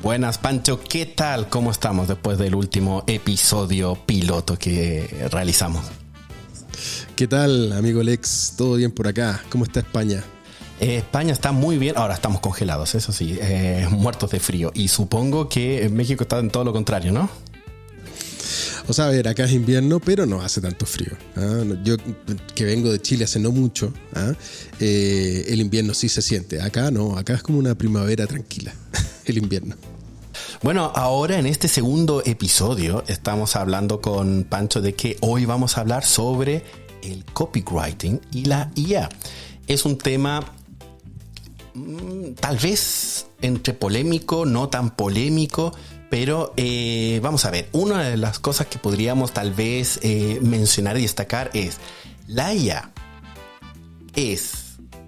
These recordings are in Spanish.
Buenas, Pancho, ¿qué tal? ¿Cómo estamos después del último episodio piloto que realizamos? ¿Qué tal, amigo Lex? ¿Todo bien por acá? ¿Cómo está España? España está muy bien, ahora estamos congelados, eso sí, muertos de frío. Y supongo que en México está en todo lo contrario, ¿no? O sea, a ver, acá es invierno, pero no hace tanto frío. Yo que vengo de Chile hace no mucho, el invierno sí se siente. Acá no, acá es como una primavera tranquila, el invierno. Bueno, ahora en este segundo episodio estamos hablando con Pancho de que hoy vamos a hablar sobre el copywriting y la IA. Es un tema tal vez entre polémico, no tan polémico, pero vamos a ver, una de las cosas que podríamos tal vez mencionar y destacar es la IA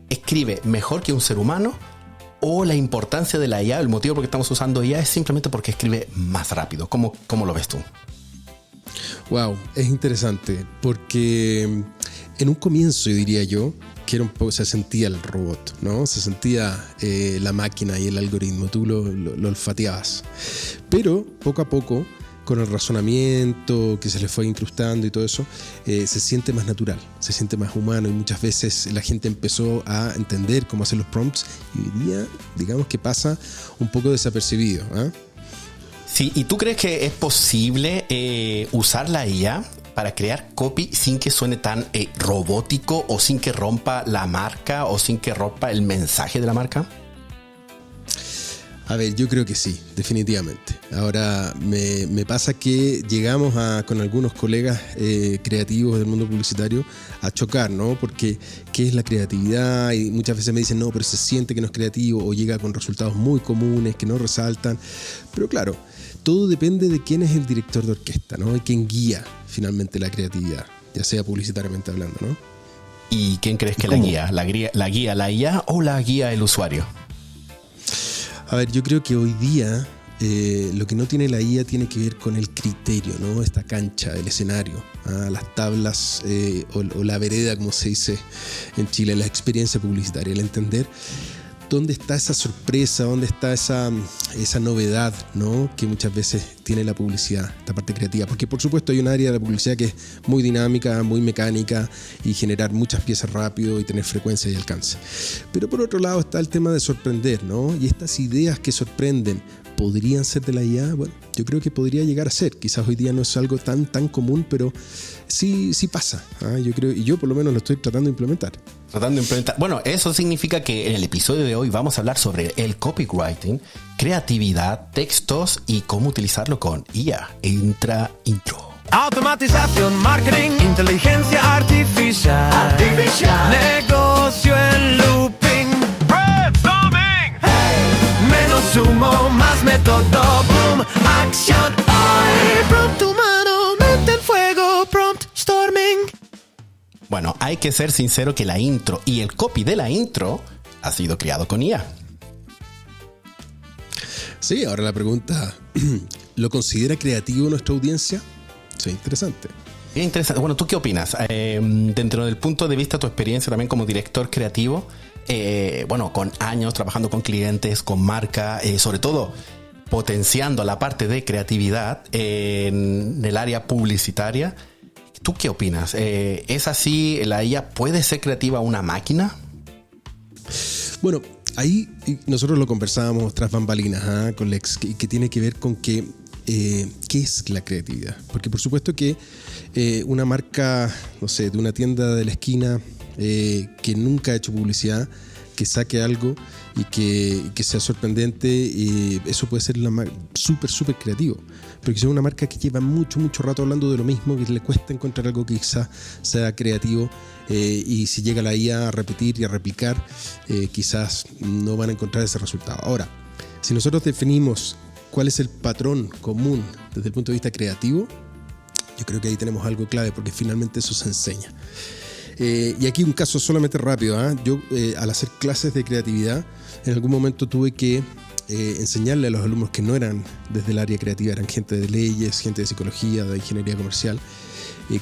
escribe mejor que un ser humano, o la importancia de la IA, el motivo por el que estamos usando IA es simplemente porque escribe más rápido. ¿Cómo lo ves tú? Wow, es interesante porque en un comienzo yo diría yo que era un poco, se sentía el robot, ¿no? Se sentía la máquina y el algoritmo, tú lo olfateabas. Pero poco a poco, con el razonamiento que se le fue incrustando y todo eso, se siente más natural, se siente más humano, y muchas veces la gente empezó a entender cómo hacer los prompts y hoy día, digamos que pasa un poco desapercibido, ¿eh? Sí, ¿y tú crees que es posible usar la IA para crear copy sin que suene tan robótico, o sin que rompa la marca, o sin que rompa el mensaje de la marca? A ver, yo creo que sí, definitivamente. Ahora me pasa que llegamos con algunos colegas creativos del mundo publicitario a chocar, ¿no? Porque ¿qué es la creatividad? Y muchas veces me dicen, no, pero se siente que no es creativo, o llega con resultados muy comunes que no resaltan. Pero claro, todo depende de quién es el director de orquesta, ¿no? Y quién guía finalmente la creatividad, ya sea publicitariamente hablando, ¿no? ¿Y quién crees que la guía? ¿La guía la IA o la guía el usuario? A ver, yo creo que hoy día lo que no tiene la IA tiene que ver con el criterio, ¿no? Esta cancha, el escenario, las tablas o la vereda, como se dice en Chile, la experiencia publicitaria, el entender dónde está esa sorpresa, dónde está esa novedad, ¿no? Que muchas veces tiene la publicidad, esta parte creativa. Porque por supuesto hay un área de la publicidad que es muy dinámica, muy mecánica, y generar muchas piezas rápido y tener frecuencia y alcance. Pero por otro lado está el tema de sorprender, ¿no? Y estas ideas que sorprenden, ¿podrían ser de la IA? Bueno, yo creo que podría llegar a ser. Quizás hoy día no es algo tan común, pero sí pasa. Yo creo, y yo por lo menos lo estoy tratando de implementar. Bueno, eso significa que en el episodio de hoy vamos a hablar sobre el copywriting, creatividad, textos y cómo utilizarlo con IA. Intro. Automatización, marketing, inteligencia artificial. Negocio en looping. Brainstorming. Hey. Menos humo, más método. Boom, acción hoy. Prompt humano, mente en fuego. Prompt storming. Bueno, hay que ser sincero que la intro y el copy de la intro ha sido creado con IA. Sí, ahora la pregunta, ¿lo considera creativo nuestra audiencia? Sí, interesante. Bien interesante. Bueno, ¿tú qué opinas? Dentro del punto de vista de tu experiencia también como director creativo, bueno, con años trabajando con clientes, con marca, sobre todo potenciando la parte de creatividad en el área publicitaria, ¿tú qué opinas? ¿Es así? ¿La IA puede ser creativa una máquina? Bueno, ahí nosotros lo conversábamos tras bambalinas con Lex, que tiene que ver con qué es la creatividad. Porque por supuesto que una marca, no sé, de una tienda de la esquina que nunca ha hecho publicidad, que saque algo y que sea sorprendente, eso puede ser súper creativo. Pero que sea una marca que lleva mucho rato hablando de lo mismo, que le cuesta encontrar algo que quizás sea creativo, y si llega la IA a repetir y a replicar, quizás no van a encontrar ese resultado. Ahora, si nosotros definimos cuál es el patrón común desde el punto de vista creativo, yo creo que ahí tenemos algo clave, porque finalmente eso se enseña. Y aquí un caso solamente rápido. Yo al hacer clases de creatividad, en algún momento tuve que enseñarle a los alumnos que no eran desde el área creativa, eran gente de leyes, gente de psicología, de ingeniería comercial,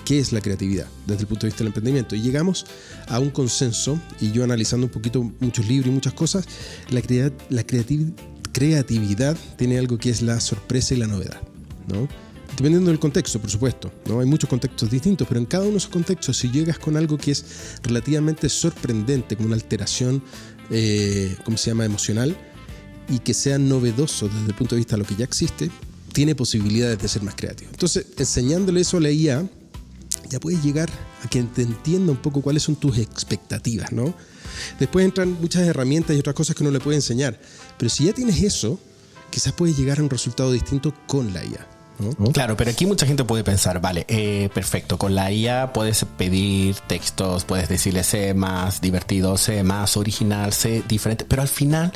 qué es la creatividad desde el punto de vista del emprendimiento. Y llegamos a un consenso, y yo analizando un poquito muchos libros y muchas cosas, la creatividad tiene algo que es la sorpresa y la novedad, ¿no? Dependiendo del contexto, por supuesto, ¿no? Hay muchos contextos distintos, pero en cada uno de esos contextos, si llegas con algo que es relativamente sorprendente, como una alteración, emocional, y que sea novedoso desde el punto de vista de lo que ya existe, tiene posibilidades de ser más creativo. Entonces, enseñándole eso a la IA, ya puedes llegar a que te entienda un poco cuáles son tus expectativas, ¿no? Después entran muchas herramientas y otras cosas que uno le puede enseñar, pero si ya tienes eso, quizás puedes llegar a un resultado distinto con la IA, ¿no? Claro, pero aquí mucha gente puede pensar, vale, perfecto, con la IA puedes pedir textos, puedes decirle sé más divertido, sé más original, sé diferente, pero al final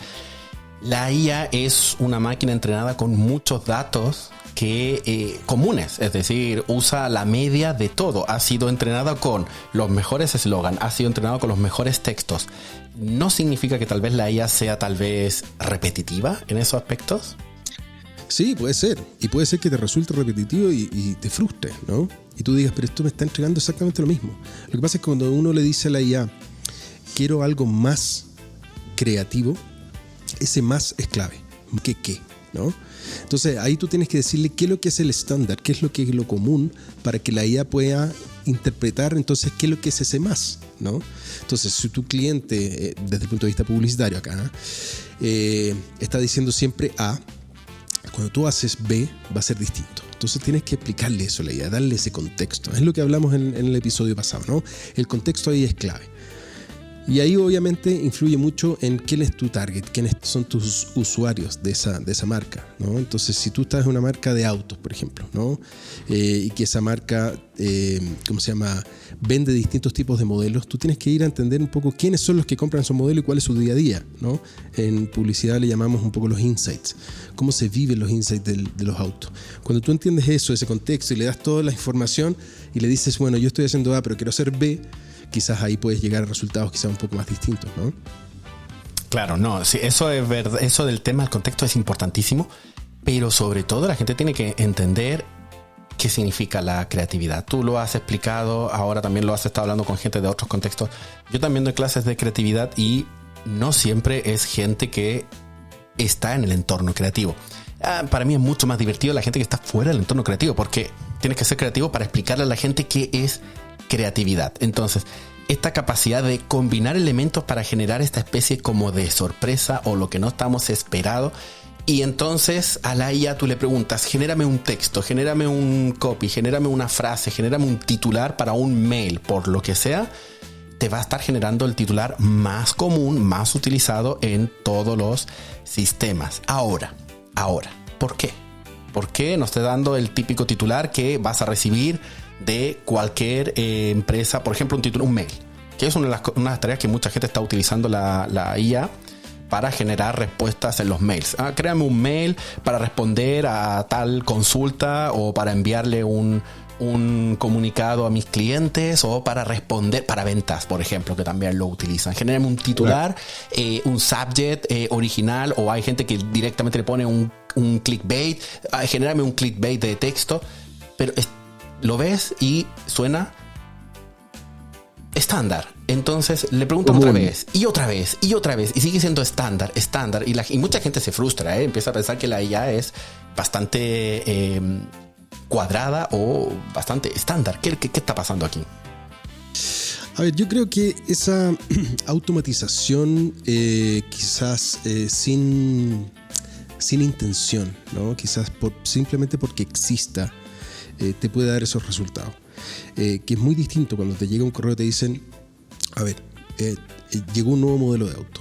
la IA es una máquina entrenada con muchos datos que comunes, es decir, usa la media de todo. Ha sido entrenada con los mejores eslogans, ha sido entrenado con los mejores textos. ¿No significa que tal vez la IA sea tal vez repetitiva en esos aspectos? Sí, puede ser. Y puede ser que te resulte repetitivo y te frustre, ¿no? Y tú digas, pero esto me está entregando exactamente lo mismo. Lo que pasa es que cuando uno le dice a la IA, quiero algo más creativo, ese más es clave. ¿Qué? ¿No? Entonces ahí tú tienes que decirle qué es lo que es el estándar, qué es lo que es lo común, para que la IA pueda interpretar entonces qué es lo que es ese más, ¿no? Entonces si tu cliente, desde el punto de vista publicitario acá, está diciendo siempre A, cuando tú haces B va a ser distinto. Entonces tienes que explicarle eso a la IA, darle ese contexto. Es lo que hablamos en el episodio pasado, ¿no? El contexto ahí es clave. Y ahí obviamente influye mucho en quién es tu target, quiénes son tus usuarios de esa marca, ¿no? Entonces, si tú estás en una marca de autos, por ejemplo, ¿no? Y que esa marca, vende distintos tipos de modelos, tú tienes que ir a entender un poco quiénes son los que compran esos modelos y cuál es su día a día, ¿no? En publicidad le llamamos un poco los insights, cómo se viven los insights de los autos. Cuando tú entiendes eso, ese contexto, y le das toda la información y le dices, bueno, yo estoy haciendo A, pero quiero hacer B, quizás ahí puedes llegar a resultados quizás un poco más distintos, ¿no? Claro, no, sí, eso es verdad, eso del tema del contexto es importantísimo, pero sobre todo la gente tiene que entender qué significa la creatividad. Tú lo has explicado, ahora también lo has estado hablando con gente de otros contextos. Yo también doy clases de creatividad y no siempre es gente que está en el entorno creativo. Para mí es mucho más divertido la gente que está fuera del entorno creativo, porque tienes que ser creativo para explicarle a la gente qué es creatividad. Entonces, esta capacidad de combinar elementos para generar esta especie como de sorpresa o lo que no estamos esperando. Y entonces a la IA tú le preguntas, genérame un texto, genérame un copy, genérame una frase, genérame un titular para un mail, por lo que sea, te va a estar generando el titular más común, más utilizado en todos los sistemas. Ahora, ¿por qué? ¿Por qué no esté dando el típico titular que vas a recibir de cualquier empresa? Por ejemplo, un mail, que es una de las tareas que mucha gente está utilizando la IA para generar respuestas en los mails. Créame un mail para responder a tal consulta, o para enviarle un comunicado a mis clientes, o para responder para ventas, por ejemplo, que también lo utilizan. Genérame un titular, un subject original, o hay gente que directamente le pone un clickbait. Genérame un clickbait de texto, pero lo ves y suena estándar. Entonces le preguntan otra vez y otra vez y otra vez, y sigue siendo estándar. Y mucha gente se frustra, empieza a pensar que la IA es bastante cuadrada o bastante estándar. ¿Qué está pasando aquí? A ver, yo creo que esa automatización quizás sin intención, ¿no? Quizás simplemente porque exista, te puede dar esos resultados. Que es muy distinto cuando te llega un correo y te dicen, a ver, llegó un nuevo modelo de auto,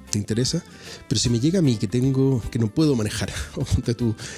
¿te interesa? Pero si me llega a mí que no puedo manejar, o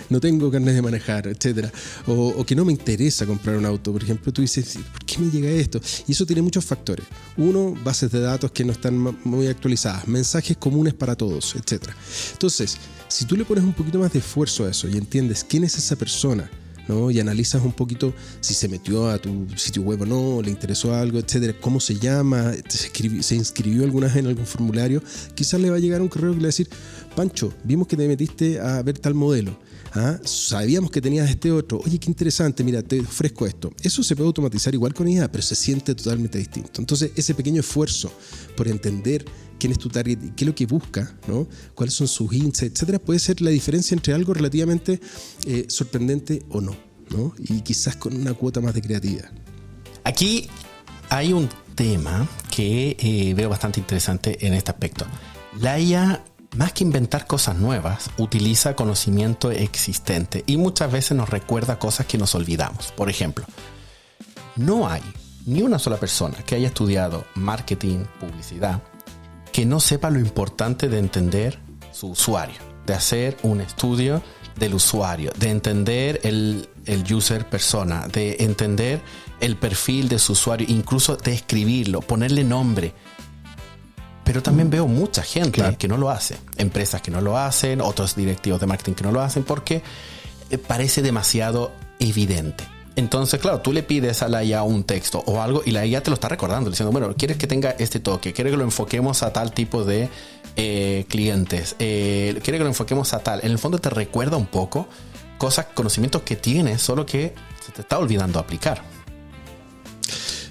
no tengo carnet de manejar, etcétera, o que no me interesa comprar un auto, por ejemplo, tú dices, ¿por qué me llega esto? Y eso tiene muchos factores. Uno, bases de datos que no están muy actualizadas, mensajes comunes para todos, etcétera. Entonces, si tú le pones un poquito más de esfuerzo a eso y entiendes quién es esa persona, ¿no? Y analizas un poquito si se metió a tu sitio web o no, le interesó algo, etcétera, cómo se llama, se inscribió alguna vez en algún formulario, quizás le va a llegar un correo que le va a decir, Pancho, vimos que te metiste a ver tal modelo, sabíamos que tenías este otro, oye, qué interesante, mira, te ofrezco esto. Eso se puede automatizar igual con IA, pero se siente totalmente distinto. Entonces, ese pequeño esfuerzo por entender quién es tu target y qué es lo que busca, ¿no? Cuáles son sus insights, etcétera, puede ser la diferencia entre algo relativamente sorprendente o no, ¿no? Y quizás con una cuota más de creatividad. Aquí hay un tema que veo bastante interesante en este aspecto. La IA, más que inventar cosas nuevas, utiliza conocimiento existente y muchas veces nos recuerda cosas que nos olvidamos. Por ejemplo, no hay ni una sola persona que haya estudiado marketing, publicidad, que no sepa lo importante de entender su usuario, de hacer un estudio del usuario, de entender el user persona, de entender el perfil de su usuario, incluso de escribirlo, ponerle nombre. Pero también veo mucha gente que no lo hace, empresas que no lo hacen, otros directivos de marketing que no lo hacen porque parece demasiado evidente. Entonces, claro, tú le pides a la IA un texto o algo y la IA te lo está recordando, diciendo, bueno, ¿quieres que tenga este toque? ¿Quieres que lo enfoquemos a tal tipo de clientes? ¿Quieres que lo enfoquemos a tal? En el fondo te recuerda un poco cosas, conocimientos que tienes, solo que se te está olvidando aplicar.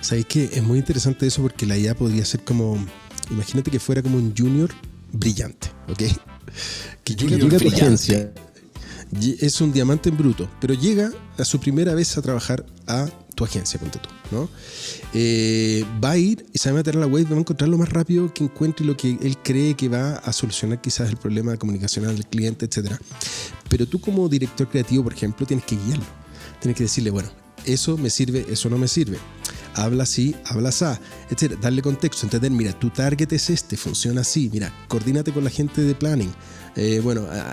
¿Sabéis que es muy interesante eso? Porque la IA podría ser como, imagínate que fuera como un junior brillante, ¿ok? Que llega a tu agencia, es un diamante en bruto, pero llega a su primera vez a trabajar a tu agencia, ponte tú, ¿no? Va a ir y se va a meter a la web, va a encontrar lo más rápido que encuentre lo que él cree que va a solucionar quizás el problema comunicacional del cliente, etcétera. Pero tú como director creativo, por ejemplo, tienes que guiarlo. Tienes que decirle, bueno, eso me sirve, eso no me sirve. Habla así, habla así, etc. Darle contexto, entender, mira, tu target es este, funciona así, mira, coordínate con la gente de planning,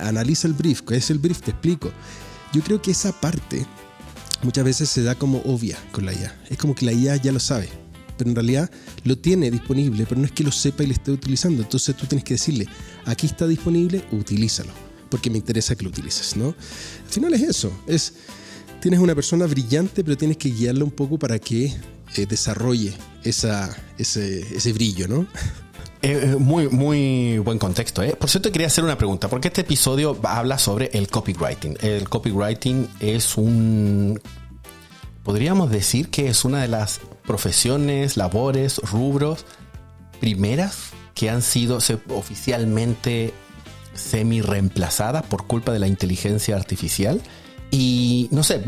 analiza el brief, ¿qué es el brief? Te explico. Yo creo que esa parte muchas veces se da como obvia con la IA. Es como que la IA ya lo sabe, pero en realidad lo tiene disponible, pero no es que lo sepa y lo esté utilizando. Entonces tú tienes que decirle, aquí está disponible, utilízalo, porque me interesa que lo utilices, ¿no? Al final es eso, tienes una persona brillante, pero tienes que guiarla un poco para que desarrolle ese brillo, ¿no? Muy, muy buen contexto, ¿eh? Por cierto, quería hacer una pregunta, porque este episodio habla sobre el copywriting. El copywriting podríamos decir que es una de las profesiones, labores, rubros primeras que han sido oficialmente semi-reemplazadas por culpa de la inteligencia artificial. Y no sé,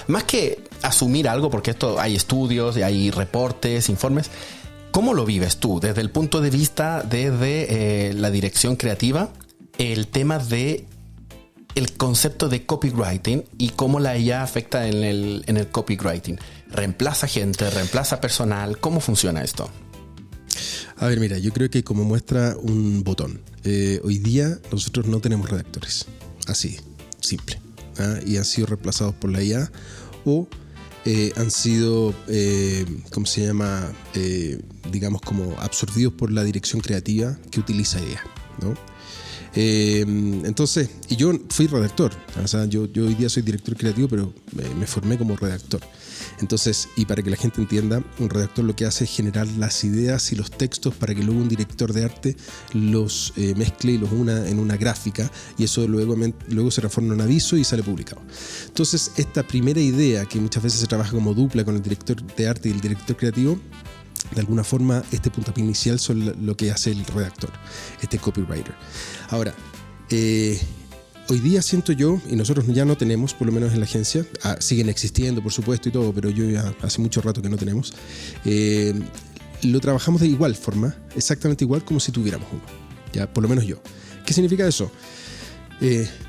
más que asumir algo, porque esto hay estudios, hay reportes, informes. ¿Cómo lo vives tú desde el punto de vista desde la dirección creativa? El tema de el concepto de copywriting y cómo la IA afecta en el copywriting. ¿Reemplaza gente? ¿Reemplaza personal? ¿Cómo funciona esto? A ver, mira, yo creo que como muestra un botón, hoy día nosotros no tenemos redactores. Así, simple. Y han sido reemplazados por la IA o han sido, ¿cómo se llama? Digamos como absorbidos por la dirección creativa que utiliza IA, ¿no? Entonces, y yo fui redactor, o sea, yo hoy día soy director creativo, pero me formé como redactor. Entonces, y para que la gente entienda, un redactor lo que hace es generar las ideas y los textos para que luego un director de arte los mezcle y los una en una gráfica, y eso luego se transforma en un aviso y sale publicado. Entonces, esta primera idea, que muchas veces se trabaja como dupla con el director de arte y el director creativo, de alguna forma este puntapié inicial son lo que hace el redactor, este copywriter. Ahora, hoy día siento yo, y nosotros ya no tenemos, por lo menos en la agencia, siguen existiendo por supuesto y todo, pero yo ya hace mucho rato que no tenemos, lo trabajamos de igual forma, exactamente igual como si tuviéramos uno, ya, por lo menos yo. ¿Qué significa eso?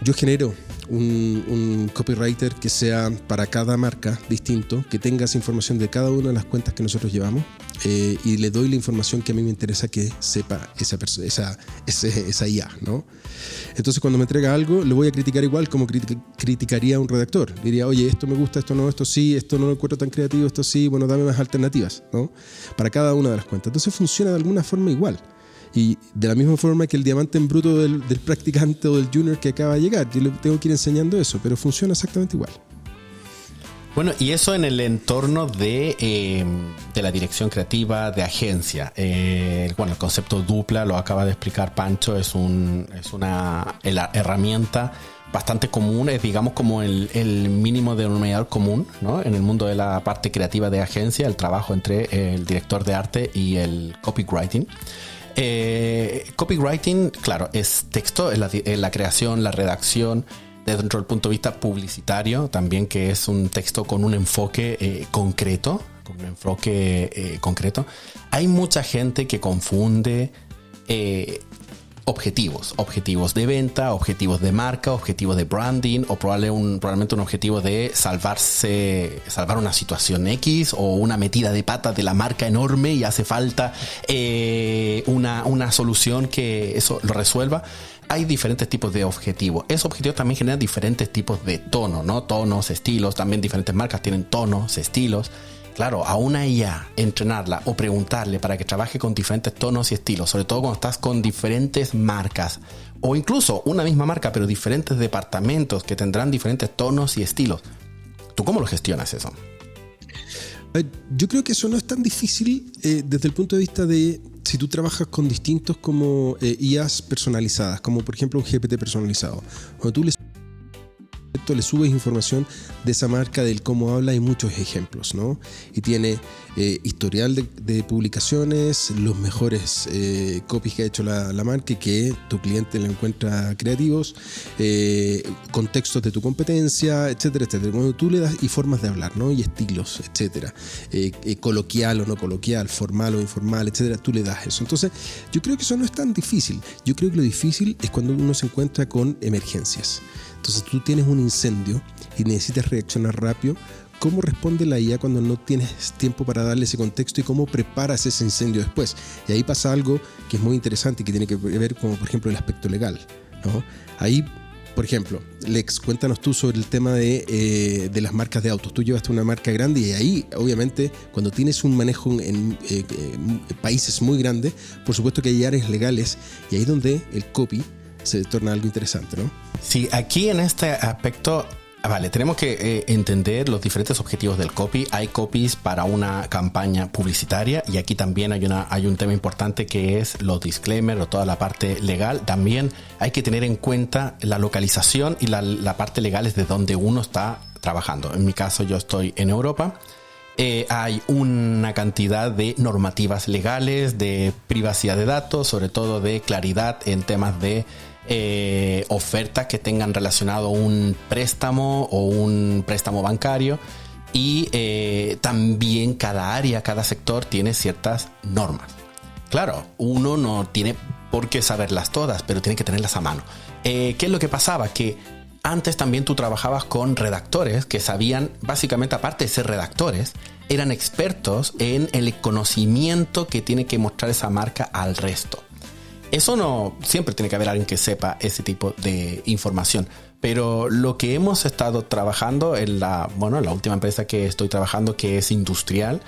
Yo genero un copywriter que sea para cada marca distinto, que tenga esa información de cada una de las cuentas que nosotros llevamos, y le doy la información que a mí me interesa que sepa esa IA, ¿no? Entonces cuando me entrega algo, lo voy a criticar igual como criticaría a un redactor. Diría, oye, esto me gusta, esto no, esto sí, esto no lo encuentro tan creativo, esto sí, bueno, dame más alternativas, ¿no? Para cada una de las cuentas. Entonces funciona de alguna forma igual. Y de la misma forma que el diamante en bruto del practicante o del junior que acaba de llegar, yo le tengo que ir enseñando eso, pero funciona exactamente igual. Bueno, y eso en el entorno de la dirección creativa de agencia. Bueno, el concepto dupla lo acaba de explicar Pancho, es una herramienta bastante común, es digamos como el mínimo denominador común, ¿no? En el mundo de la parte creativa de agencia, el trabajo entre el director de arte y el copywriting. Copywriting, claro, es texto, es la creación, la redacción, dentro del punto de vista publicitario, también que es un texto con un enfoque concreto. Hay mucha gente que confunde objetivos de venta, objetivos de marca, objetivos de branding o probablemente un objetivo de salvar una situación X o una metida de patas de la marca enorme y hace falta una solución que eso lo resuelva. Hay diferentes tipos de objetivos. Esos objetivos también generan diferentes tipos de tono, ¿no? Tonos, estilos, también diferentes marcas tienen tonos, estilos. Claro, a una IA entrenarla o preguntarle para que trabaje con diferentes tonos y estilos, sobre todo cuando estás con diferentes marcas o incluso una misma marca pero diferentes departamentos que tendrán diferentes tonos y estilos. ¿Tú cómo lo gestionas eso? Yo creo que eso no es tan difícil desde el punto de vista de si tú trabajas con distintos como IAs personalizadas, como por ejemplo un GPT personalizado. Cuando tú le subes información de esa marca, del cómo habla, hay muchos ejemplos, ¿no? Y tiene historial de publicaciones, los mejores copies que ha hecho la marca y que tu cliente le encuentra creativos, contextos de tu competencia, etcétera, etcétera. Cuando tú le das y formas de hablar, ¿no? Y estilos, etcétera, coloquial o no coloquial, formal o informal, etcétera, tú le das eso. Entonces, yo creo que eso no es tan difícil. Yo creo que lo difícil es cuando uno se encuentra con emergencias. Entonces tú tienes un incendio y necesitas reaccionar rápido. ¿Cómo responde la IA cuando no tienes tiempo para darle ese contexto y cómo preparas ese incendio después? Y ahí pasa algo que es muy interesante y que tiene que ver con, por ejemplo, el aspecto legal, ¿no? Ahí, por ejemplo, Lex, cuéntanos tú sobre el tema de las marcas de autos. Tú llevaste una marca grande y ahí, obviamente, cuando tienes un manejo en países muy grandes, por supuesto que hay áreas legales y ahí es donde el copy se torna algo interesante, ¿no? Sí, aquí en este aspecto, vale, tenemos que entender los diferentes objetivos del copy. Hay copies para una campaña publicitaria y aquí también hay un tema importante que es los disclaimers o toda la parte legal. También hay que tener en cuenta la localización y la parte legal es de donde uno está trabajando. En mi caso, yo estoy en Europa. Hay una cantidad de normativas legales, de privacidad de datos, sobre todo de claridad en temas de ofertas que tengan relacionado un préstamo o un préstamo bancario y también cada área, cada sector tiene ciertas normas. Claro, uno no tiene por qué saberlas todas, pero tiene que tenerlas a mano. ¿Qué es lo que pasaba? Que antes también tú trabajabas con redactores que sabían, básicamente aparte de ser redactores, eran expertos en el conocimiento que tiene que mostrar esa marca al resto. Eso no, siempre tiene que haber alguien que sepa ese tipo de información. Pero lo que hemos estado trabajando en la última empresa que estoy trabajando, que es industrial,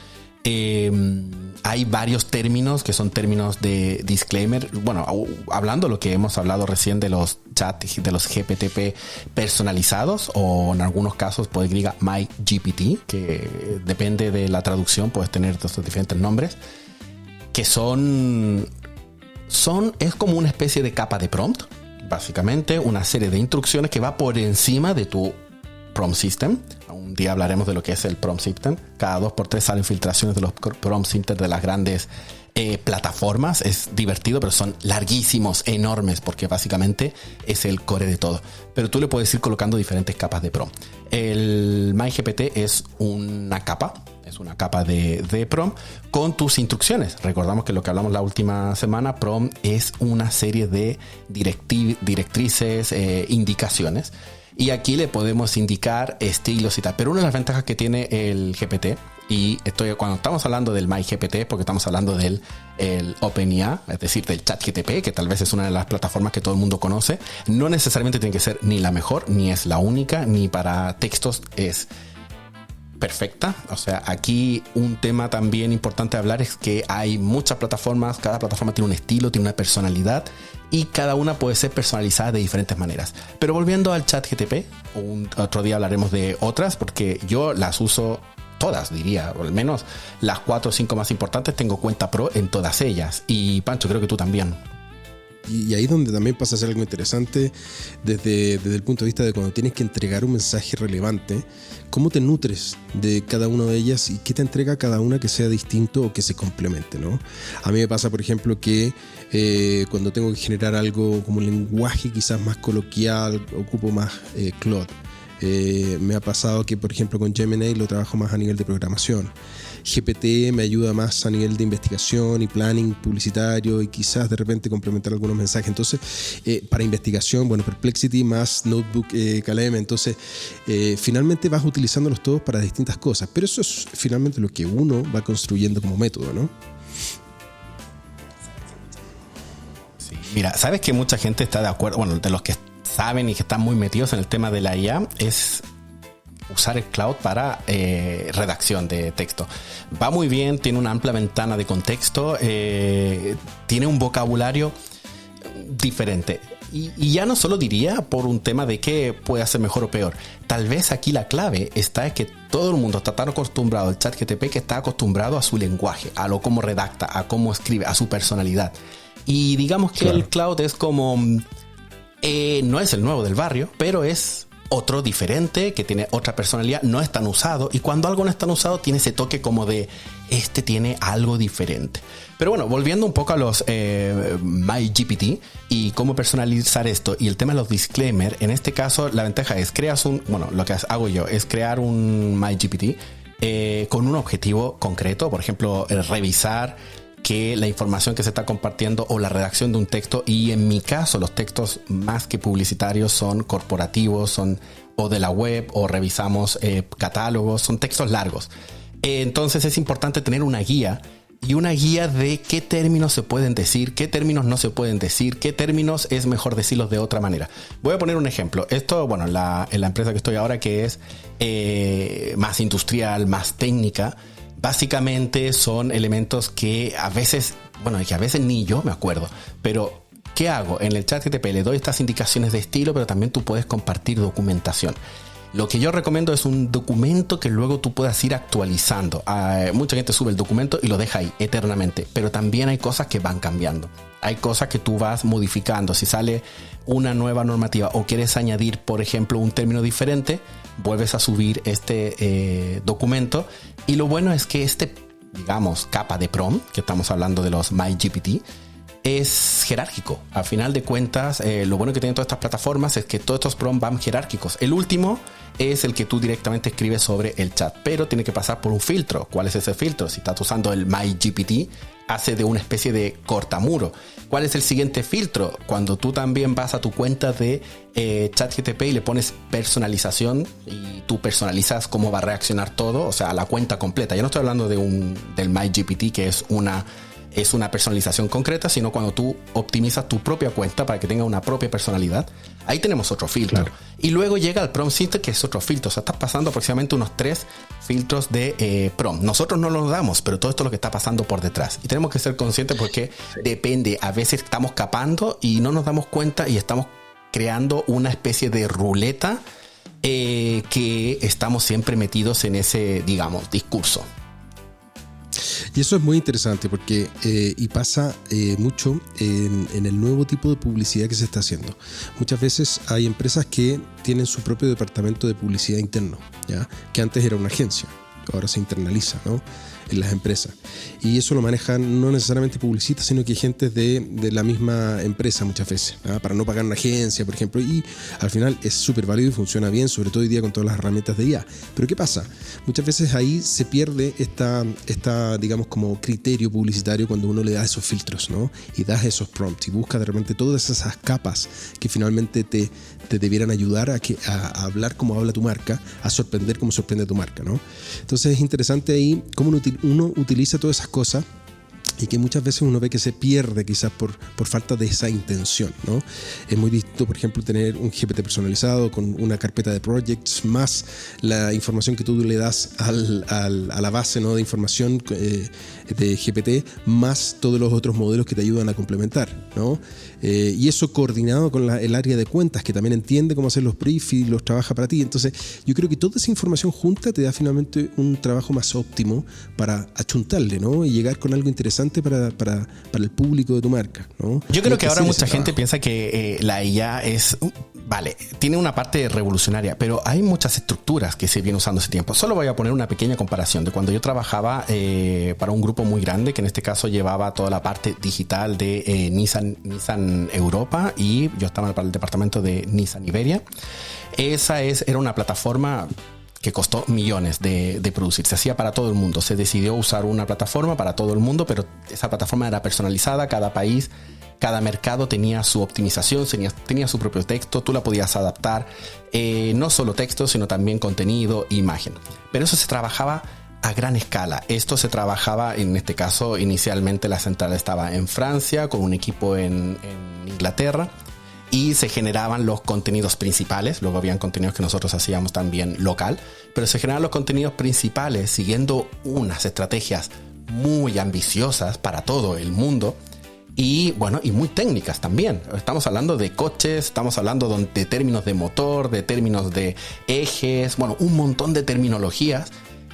hay varios términos que son términos de disclaimer. Bueno, hablando lo que hemos hablado recién de los chats, de los GPTP personalizados, o en algunos casos puede que diga MyGPT, que depende de la traducción, puedes tener estos diferentes nombres, que es como una especie de capa de prompt, básicamente una serie de instrucciones que va por encima de tu prompt system. Un día hablaremos de lo que es el prompt system. Cada 2x3 salen filtraciones de los prompt systems de las grandes plataformas. Es divertido, pero son larguísimos, enormes, porque básicamente es el core de todo. Pero tú le puedes ir colocando diferentes capas de prompt. El MyGPT es una capa de prompt con tus instrucciones. Recordamos que lo que hablamos la última semana, prompt es una serie de directrices, indicaciones. Y aquí le podemos indicar estilos y tal. Pero una de las ventajas que tiene el GPT, y cuando estamos hablando del MyGPT, porque estamos hablando del OpenAI, es decir, del ChatGPT, que tal vez es una de las plataformas que todo el mundo conoce, no necesariamente tiene que ser ni la mejor, ni es la única, ni para textos es perfecta. O sea, aquí un tema también importante a hablar es que hay muchas plataformas, cada plataforma tiene un estilo, tiene una personalidad y cada una puede ser personalizada de diferentes maneras. Pero volviendo al ChatGPT, otro día hablaremos de otras porque yo las uso todas, diría, o al menos las 4 o 5 más importantes. Tengo cuenta pro en todas ellas y Pancho, creo que tú también. Y ahí es donde también pasa a ser algo interesante desde el punto de vista de cuando tienes que entregar un mensaje relevante, cómo te nutres de cada una de ellas y qué te entrega cada una que sea distinto o que se complemente, ¿no? A mí me pasa, por ejemplo, que cuando tengo que generar algo como un lenguaje quizás más coloquial, ocupo más Claude. Me ha pasado que, por ejemplo, con Gemini lo trabajo más a nivel de programación. GPT me ayuda más a nivel de investigación y planning publicitario y quizás de repente complementar algunos mensajes. Entonces, para investigación, bueno, Perplexity más Notebook KLM. Entonces, finalmente vas utilizándolos todos para distintas cosas. Pero eso es finalmente lo que uno va construyendo como método, ¿no? Sí. Mira, ¿sabes que mucha gente está de acuerdo? Bueno, de los que saben y que están muy metidos en el tema de la IA, es usar el cloud para redacción de texto. Va muy bien, tiene una amplia ventana de contexto, tiene un vocabulario diferente. Y ya no solo diría por un tema de que puede ser mejor o peor. Tal vez aquí la clave está en que todo el mundo está tan acostumbrado al ChatGPT que está acostumbrado a su lenguaje, a lo cómo redacta, a cómo escribe, a su personalidad. Y digamos que el cloud es como... no es el nuevo del barrio, pero es otro diferente, que tiene otra personalidad, no es tan usado, y cuando algo no es tan usado tiene ese toque como de tiene algo diferente. Pero bueno, volviendo un poco a los MyGPT y cómo personalizar esto y el tema de los disclaimers, en este caso la ventaja es lo que hago yo es crear un MyGPT con un objetivo concreto, por ejemplo, revisar que la información que se está compartiendo o la redacción de un texto, y en mi caso los textos más que publicitarios son corporativos, son o de la web, o revisamos catálogos, son textos largos. Entonces es importante tener una guía, y una guía de qué términos se pueden decir, qué términos no se pueden decir, qué términos es mejor decirlos de otra manera. Voy a poner un ejemplo. Esto, bueno, en la empresa que estoy ahora, que es más industrial, más técnica, básicamente son elementos que a veces ni yo me acuerdo, pero ¿qué hago? En el ChatGPT le doy estas indicaciones de estilo, pero también tú puedes compartir documentación. Lo que yo recomiendo es un documento que luego tú puedas ir actualizando. Mucha gente sube el documento y lo deja ahí eternamente, pero también hay cosas que van cambiando. Hay cosas que tú vas modificando. Si sale una nueva normativa o quieres añadir, por ejemplo, un término diferente, vuelves a subir este documento. Y lo bueno es que capa de prompt, que estamos hablando de los MyGPT, es jerárquico. A final de cuentas, lo bueno que tienen todas estas plataformas es que todos estos prompts van jerárquicos. El último es el que tú directamente escribes sobre el chat, pero tiene que pasar por un filtro. ¿Cuál es ese filtro? Si estás usando el MyGPT, hace de una especie de cortamuro. ¿Cuál es el siguiente filtro? Cuando tú también vas a tu cuenta de ChatGPT y le pones personalización, y tú personalizas cómo va a reaccionar todo, o sea, la cuenta completa. Ya no estoy hablando del MyGPT, que es una personalización concreta, sino cuando tú optimizas tu propia cuenta para que tenga una propia personalidad. Ahí tenemos otro filtro. Claro. Y luego llega el prompt filter, que es otro filtro. O sea, estás pasando aproximadamente unos 3 filtros de prompt. Nosotros no los damos, pero todo esto es lo que está pasando por detrás. Y tenemos que ser conscientes porque depende. A veces estamos capando y no nos damos cuenta y estamos creando una especie de ruleta que estamos siempre metidos en ese, discurso. Y eso es muy interesante porque y pasa mucho en el nuevo tipo de publicidad que se está haciendo. Muchas veces hay empresas que tienen su propio departamento de publicidad interno, ¿ya? Que antes era una agencia, ahora se internaliza, ¿no?, en las empresas. Y eso lo manejan no necesariamente publicistas, sino que gente de la misma empresa muchas veces, ¿ah? Para no pagar una agencia, por ejemplo. Y al final es súper válido y funciona bien, sobre todo hoy día con todas las herramientas de IA. Pero ¿qué pasa? Muchas veces ahí se pierde esta digamos, como criterio publicitario cuando uno le da esos filtros, ¿no? Y das esos prompts y busca de repente todas esas capas que finalmente te debieran ayudar a hablar como habla tu marca, a sorprender como sorprende tu marca, ¿no? Entonces es interesante ahí cómo uno utiliza todas esas cosas y que muchas veces uno ve que se pierde quizás por falta de esa intención, ¿no? Es muy distinto, por ejemplo, tener un GPT personalizado con una carpeta de projects más la información que tú le das a la base, ¿no?, de información de GPT, más todos los otros modelos que te ayudan a complementar, ¿no? Y eso coordinado con el área de cuentas, que también entiende cómo hacer los briefs y los trabaja para ti. Entonces yo creo que toda esa información junta te da finalmente un trabajo más óptimo para achuntarle, ¿no?, y llegar con algo interesante interesante para el público de tu marca, ¿no? Yo creo que ahora mucha gente gente piensa que la IA tiene una parte revolucionaria, pero hay muchas estructuras que se vienen usando hace tiempo. Solo voy a poner una pequeña comparación de cuando yo trabajaba para un grupo muy grande, que en este caso llevaba toda la parte digital de Nissan Europa, y yo estaba para el departamento de Nissan Iberia. Era una plataforma que costó millones de producir. Se hacía para todo el mundo. Se decidió usar una plataforma para todo el mundo, pero esa plataforma era personalizada. Cada país, cada mercado tenía su optimización, tenía su propio texto. Tú la podías adaptar. No solo texto, sino también contenido, imagen. Pero eso se trabajaba a gran escala. Esto se trabajaba, en este caso, inicialmente la central estaba en Francia, con un equipo en Inglaterra. Y se generaban los contenidos principales. Luego habían contenidos que nosotros hacíamos también local, pero se generaban los contenidos principales siguiendo unas estrategias muy ambiciosas para todo el mundo y muy técnicas también. Estamos hablando de coches, estamos hablando de términos de motor, de términos de ejes, un montón de terminologías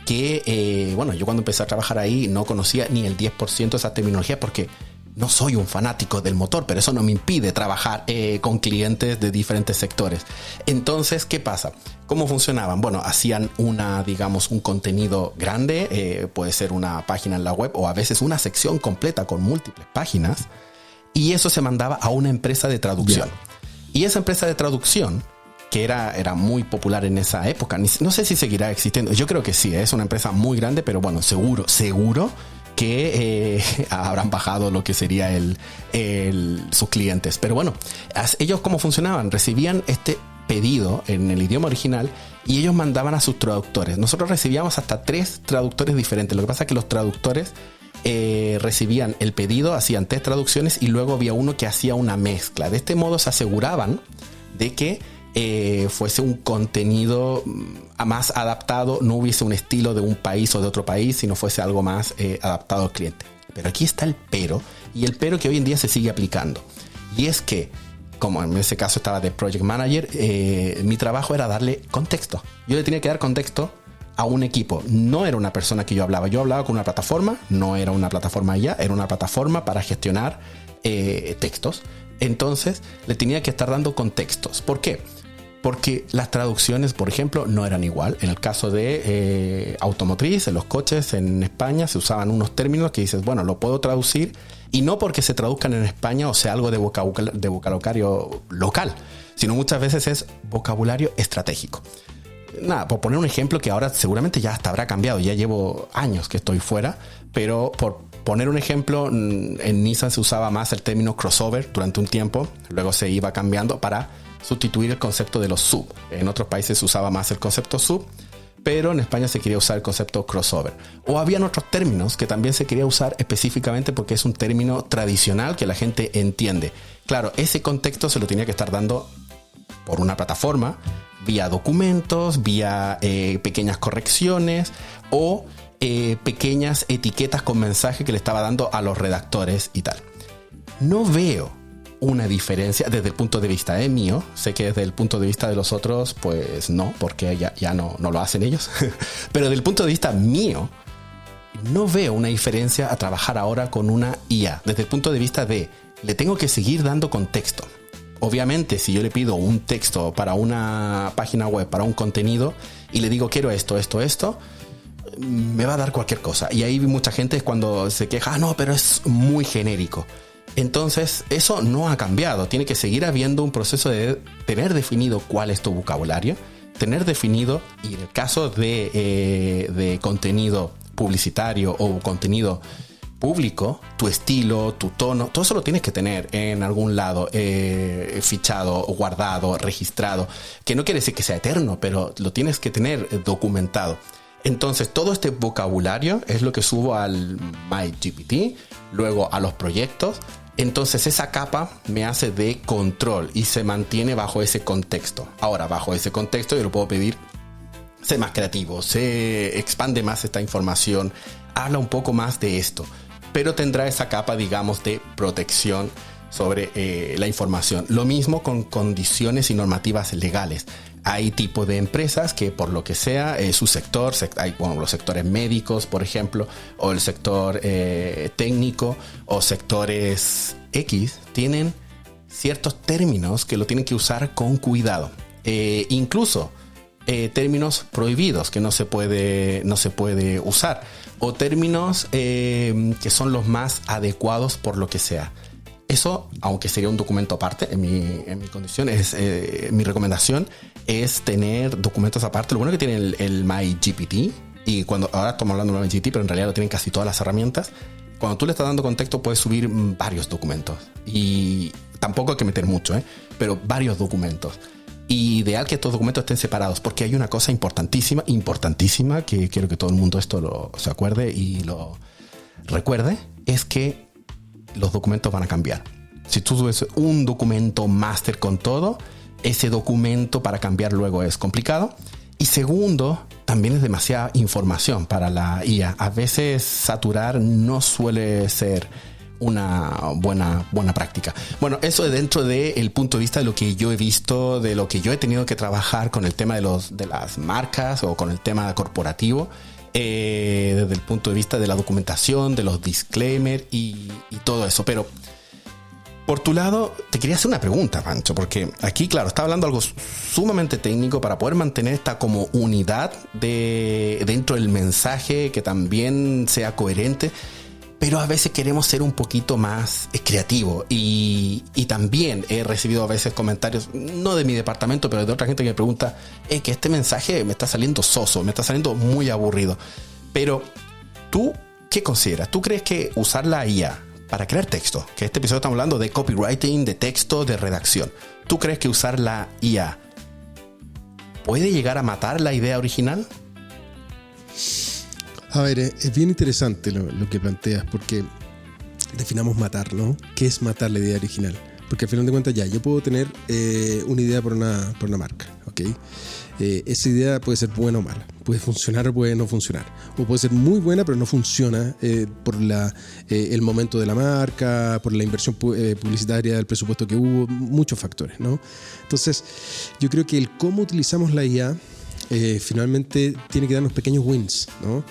que yo cuando empecé a trabajar ahí no conocía ni el 10% de esa terminología, porque no soy un fanático del motor, pero eso no me impide trabajar con clientes de diferentes sectores. Entonces, ¿qué pasa? ¿Cómo funcionaban? Hacían un contenido grande, puede ser una página en la web o a veces una sección completa con múltiples páginas, y eso se mandaba a una empresa de traducción. Y esa empresa de traducción, que era muy popular en esa época, no sé si seguirá existiendo, yo creo que sí, es una empresa muy grande, pero seguro que habrán bajado lo que sería sus clientes. Pero ellos ¿cómo funcionaban? Recibían este pedido en el idioma original y ellos mandaban a sus traductores. Nosotros recibíamos hasta 3 traductores diferentes. Lo que pasa es que los traductores recibían el pedido, hacían 3 traducciones y luego había uno que hacía una mezcla. De este modo se aseguraban de que fuese un contenido más adaptado, no hubiese un estilo de un país o de otro país, sino fuese algo más adaptado al cliente. Pero aquí está el pero, y el pero que hoy en día se sigue aplicando. Y es que, como en ese caso estaba de Project Manager, mi trabajo era darle contexto. Yo le tenía que dar contexto a un equipo. No era una persona que yo hablaba con una plataforma, no era una plataforma ya, era una plataforma para gestionar textos. Entonces le tenía que estar dando contextos. ¿Por qué? Porque las traducciones, por ejemplo, no eran igual. En el caso de automotriz, en los coches en España se usaban unos términos que dices, lo puedo traducir, y no porque se traduzcan en España o sea algo de vocabulario local, sino muchas veces es vocabulario estratégico. Por poner un ejemplo que ahora seguramente ya hasta habrá cambiado, ya llevo años que estoy fuera, pero por poner un ejemplo, en Nissan se usaba más el término crossover durante un tiempo, luego se iba cambiando para sustituir el concepto de los sub. En otros países se usaba más el concepto sub, pero en España se quería usar el concepto crossover. O habían otros términos que también se quería usar específicamente porque es un término tradicional que la gente entiende. Claro, ese contexto se lo tenía que estar dando por una plataforma, vía documentos, vía pequeñas correcciones o pequeñas etiquetas con mensaje que le estaba dando a los redactores y tal. No veo una diferencia desde el punto de vista mío. Sé que desde el punto de vista de los otros, pues no, porque ya no lo hacen ellos. Pero desde el punto de vista mío, no veo una diferencia a trabajar ahora con una IA. Desde el punto de vista de, le tengo que seguir dando contexto. Obviamente, si yo le pido un texto para una página web, para un contenido, y le digo quiero esto, me va a dar cualquier cosa. Y ahí mucha gente es cuando se queja, no, pero es muy genérico. Entonces, eso no ha cambiado. Tiene que seguir habiendo un proceso de tener definido cuál es tu vocabulario, tener definido, y en el caso de contenido publicitario o contenido público, tu estilo, tu tono, todo eso lo tienes que tener en algún lado, fichado, guardado, registrado, que no quiere decir que sea eterno, pero lo tienes que tener documentado. Entonces, todo este vocabulario es lo que subo al MyGPT, luego a los proyectos. Entonces, esa capa me hace de control y se mantiene bajo ese contexto. Ahora, bajo ese contexto, yo lo puedo pedir, sé más creativo, se expande más esta información, habla un poco más de esto, pero tendrá esa capa, digamos, de protección sobre la información. Lo mismo con condiciones y normativas legales. Hay tipo de empresas que por lo que sea, su sector, hay los sectores médicos, por ejemplo, o el sector técnico, o sectores X, tienen ciertos términos que lo tienen que usar con cuidado. Incluso términos prohibidos que no se puede usar, o términos que son los más adecuados por lo que sea. Eso, aunque sería un documento aparte, en mi condición, mi recomendación es tener documentos aparte. Lo bueno que tiene el MyGPT, y ahora estamos hablando de MyGPT, pero en realidad lo tienen casi todas las herramientas. Cuando tú le estás dando contexto, puedes subir varios documentos. Y tampoco hay que meter mucho, pero varios documentos. Y ideal que estos documentos estén separados, porque hay una cosa importantísima, que quiero que todo el mundo esto se acuerde y lo recuerde, es que los documentos van a cambiar. Si tú subes un documento máster con todo, ese documento para cambiar luego es complicado. Y segundo, también es demasiada información para la IA. A veces saturar no suele ser una buena práctica. Bueno, eso es dentro del punto de vista de lo que yo he visto, de lo que yo he tenido que trabajar con el tema de las marcas o con el tema corporativo. Desde el punto de vista de la documentación, de los disclaimers y todo eso. Pero por tu lado, te quería hacer una pregunta, Pancho, porque aquí, claro, está hablando algo sumamente técnico para poder mantener esta como unidad dentro del mensaje, que también sea coherente. Pero a veces queremos ser un poquito más creativos y también he recibido a veces comentarios, no de mi departamento, pero de otra gente que me pregunta que este mensaje me está saliendo soso, me está saliendo muy aburrido. Pero ¿tú qué consideras? ¿Tú crees que usar la IA para crear texto, que este episodio estamos hablando de copywriting, de texto, de redacción, ¿tú crees que usar la IA puede llegar a matar la idea original? A ver, es bien interesante lo que planteas, porque definamos matar, ¿no? ¿Qué es matar la idea original? Porque al final de cuentas yo puedo tener una idea por una marca, ¿ok? Esa idea puede ser buena o mala, puede funcionar o puede no funcionar, o puede ser muy buena pero no funciona por el momento de la marca, por la inversión publicitaria, el presupuesto que hubo, muchos factores, ¿no? Entonces, yo creo que el cómo utilizamos la IA finalmente tiene que darnos pequeños wins, ¿no?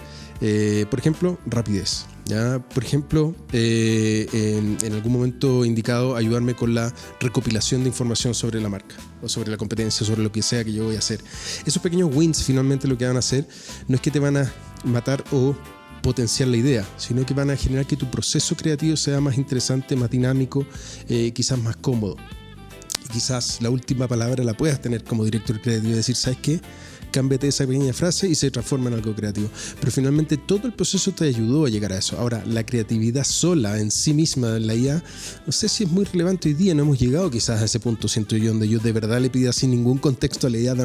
Por ejemplo, rapidez. ¿Ya? Por ejemplo, en algún momento indicado, ayudarme con la recopilación de información sobre la marca o sobre la competencia, sobre lo que sea que yo voy a hacer. Esos pequeños wins finalmente lo que van a hacer no es que te van a matar o potenciar la idea, sino que van a generar que tu proceso creativo sea más interesante, más dinámico, quizás más cómodo. Y quizás la última palabra la puedas tener como director creativo y decir, ¿sabes qué? Cámbiate esa pequeña frase y se transforma en algo creativo. Pero finalmente todo el proceso te ayudó a llegar a eso. Ahora, la creatividad sola en sí misma en la IA, no sé si es muy relevante hoy día. No hemos llegado quizás a ese punto, siento yo, donde yo de verdad le pida sin ningún contexto a la IA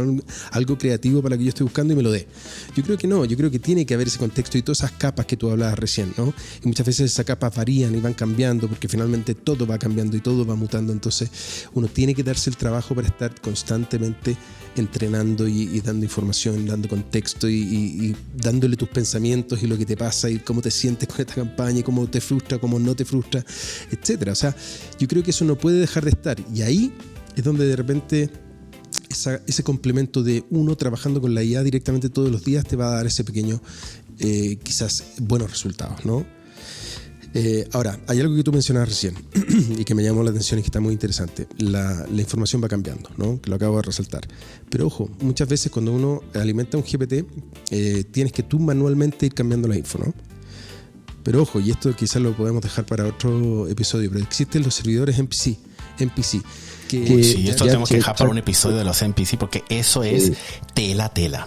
algo creativo para que yo esté buscando y me lo dé. Yo creo que no, yo creo que tiene que haber ese contexto y todas esas capas que tú hablabas recién, ¿no? Y muchas veces esas capas varían y van cambiando porque finalmente todo va cambiando y todo va mutando. Entonces uno tiene que darse el trabajo para estar constantemente entrenando y dando información, dando contexto y dándole tus pensamientos y lo que te pasa y cómo te sientes con esta campaña y cómo te frustra, cómo no te frustra, etcétera. O sea, yo creo que eso no puede dejar de estar, y ahí es donde de repente ese complemento de uno trabajando con la IA directamente todos los días te va a dar ese pequeño quizás buenos resultados, ¿no? Ahora, hay algo que tú mencionabas recién y que me llamó la atención y que está muy interesante. La información va cambiando, ¿no? Que lo acabo de resaltar. Pero ojo, muchas veces cuando uno alimenta un GPT, tienes que tú manualmente ir cambiando la info, ¿no? Pero ojo, y esto quizás lo podemos dejar para otro episodio, pero existen los servidores NPC. Sí, esto tenemos que dejar para un episodio de los NPC porque eso es tela.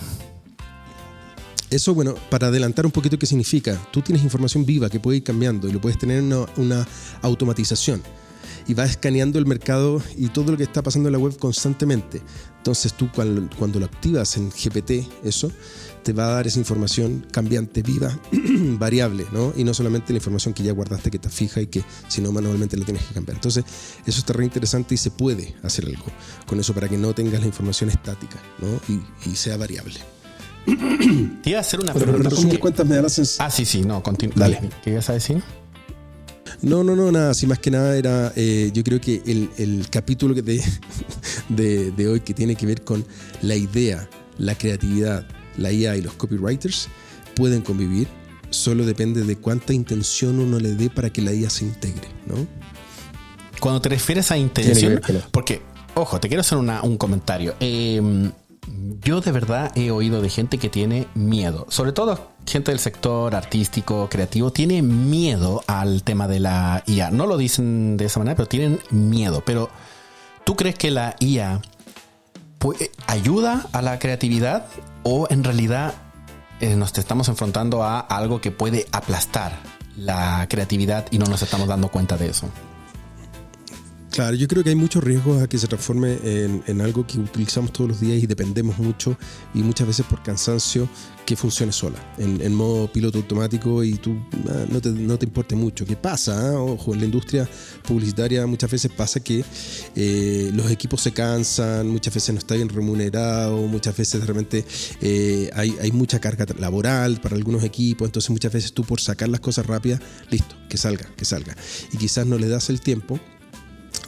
Eso, bueno, para adelantar un poquito qué significa, tú tienes información viva que puede ir cambiando y lo puedes tener en una automatización y vas escaneando el mercado y todo lo que está pasando en la web constantemente. Entonces tú cuando lo activas en GPT, eso te va a dar esa información cambiante, viva, variable, ¿no? Y no solamente la información que ya guardaste, que está fija y que si no manualmente la tienes que cambiar. Entonces eso está re interesante y se puede hacer algo con eso para que no tengas la información estática, ¿no? Y sea variable. Te iba a hacer una pregunta. Pero cuentas me das sí, no, continúa. Dale. ¿Qué ibas a decir? No, nada, así más que nada era, yo creo que el capítulo de hoy que tiene que ver con la idea, la creatividad, la IA y los copywriters pueden convivir, solo depende de cuánta intención uno le dé para que la IA se integre, ¿no? Cuando te refieres a intención, porque, ojo, te quiero hacer un comentario. Yo de verdad he oído de gente que tiene miedo, sobre todo gente del sector artístico, creativo, tiene miedo al tema de la IA. No lo dicen de esa manera, pero tienen miedo. Pero ¿tú crees que la IA ayuda a la creatividad o en realidad nos estamos enfrentando a algo que puede aplastar la creatividad y no nos estamos dando cuenta de eso? Claro, yo creo que hay muchos riesgos a que se transforme en algo que utilizamos todos los días y dependemos mucho y muchas veces por cansancio que funcione sola, en modo piloto automático y tú no te importe mucho. ¿Qué pasa? Ojo, en la industria publicitaria muchas veces pasa que los equipos se cansan, muchas veces no está bien remunerado, muchas veces de repente hay mucha carga laboral para algunos equipos, entonces muchas veces tú por sacar las cosas rápidas, listo, que salga. Y quizás no le das el tiempo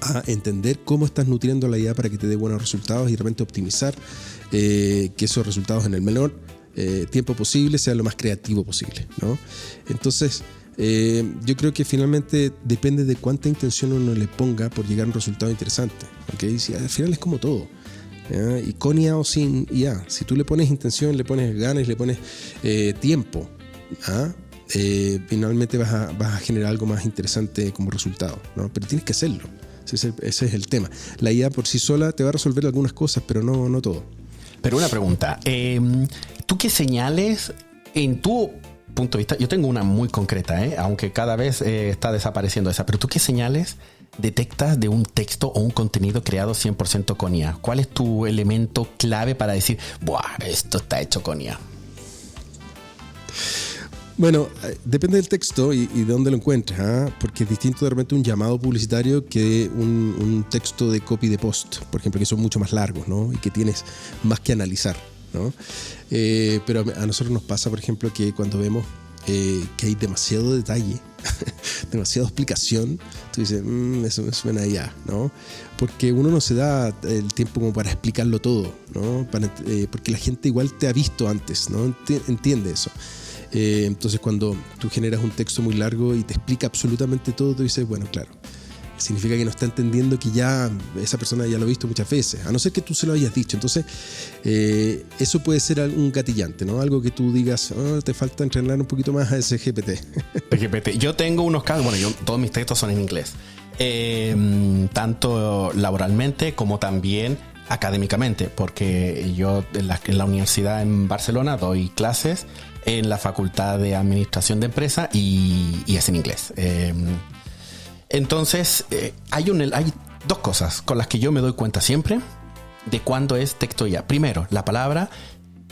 a entender cómo estás nutriendo la IA para que te dé buenos resultados y de repente optimizar que esos resultados en el menor tiempo posible sean lo más creativo posible, ¿no? Entonces yo creo que finalmente depende de cuánta intención uno le ponga por llegar a un resultado interesante, ¿okay? Si al final es como todo, ¿ya? Y con IA o sin IA, si tú le pones intención, le pones ganas, le pones tiempo, finalmente vas a generar algo más interesante como resultado, ¿no? Pero tienes que hacerlo. Ese es el tema. La IA por sí sola te va a resolver algunas cosas, pero no todo. Pero una pregunta. ¿Tú qué señales, en tu punto de vista, yo tengo una muy concreta, aunque cada vez está desapareciendo esa, pero ¿tú qué señales detectas de un texto o un contenido creado 100% con IA? ¿Cuál es tu elemento clave para decir, ¡buah, esto está hecho con IA? Bueno, depende del texto y de dónde lo encuentres, porque es distinto de repente un llamado publicitario que un texto de copy de post, por ejemplo, que son mucho más largos, ¿no? Y que tienes más que analizar, ¿no? Pero a nosotros nos pasa, por ejemplo, que cuando vemos que hay demasiado detalle, demasiada explicación, tú dices, eso me suena ya, ¿no? Porque uno no se da el tiempo como para explicarlo todo, ¿no? Porque la gente igual te ha visto antes, ¿no? Entiende eso. Entonces cuando tú generas un texto muy largo y te explica absolutamente todo, tú dices, bueno, claro, significa que no está entendiendo que ya esa persona ya lo ha visto muchas veces, a no ser que tú se lo hayas dicho. Entonces eso puede ser un gatillante, ¿no? Algo que tú digas, te falta entrenar un poquito más a ese GPT. Yo tengo unos casos, bueno, todos mis textos son en inglés, tanto laboralmente como también académicamente, porque yo en la universidad en Barcelona doy clases en la Facultad de Administración de Empresa y es en inglés. Entonces, hay dos cosas con las que yo me doy cuenta siempre de cuándo es texto IA. Primero, la palabra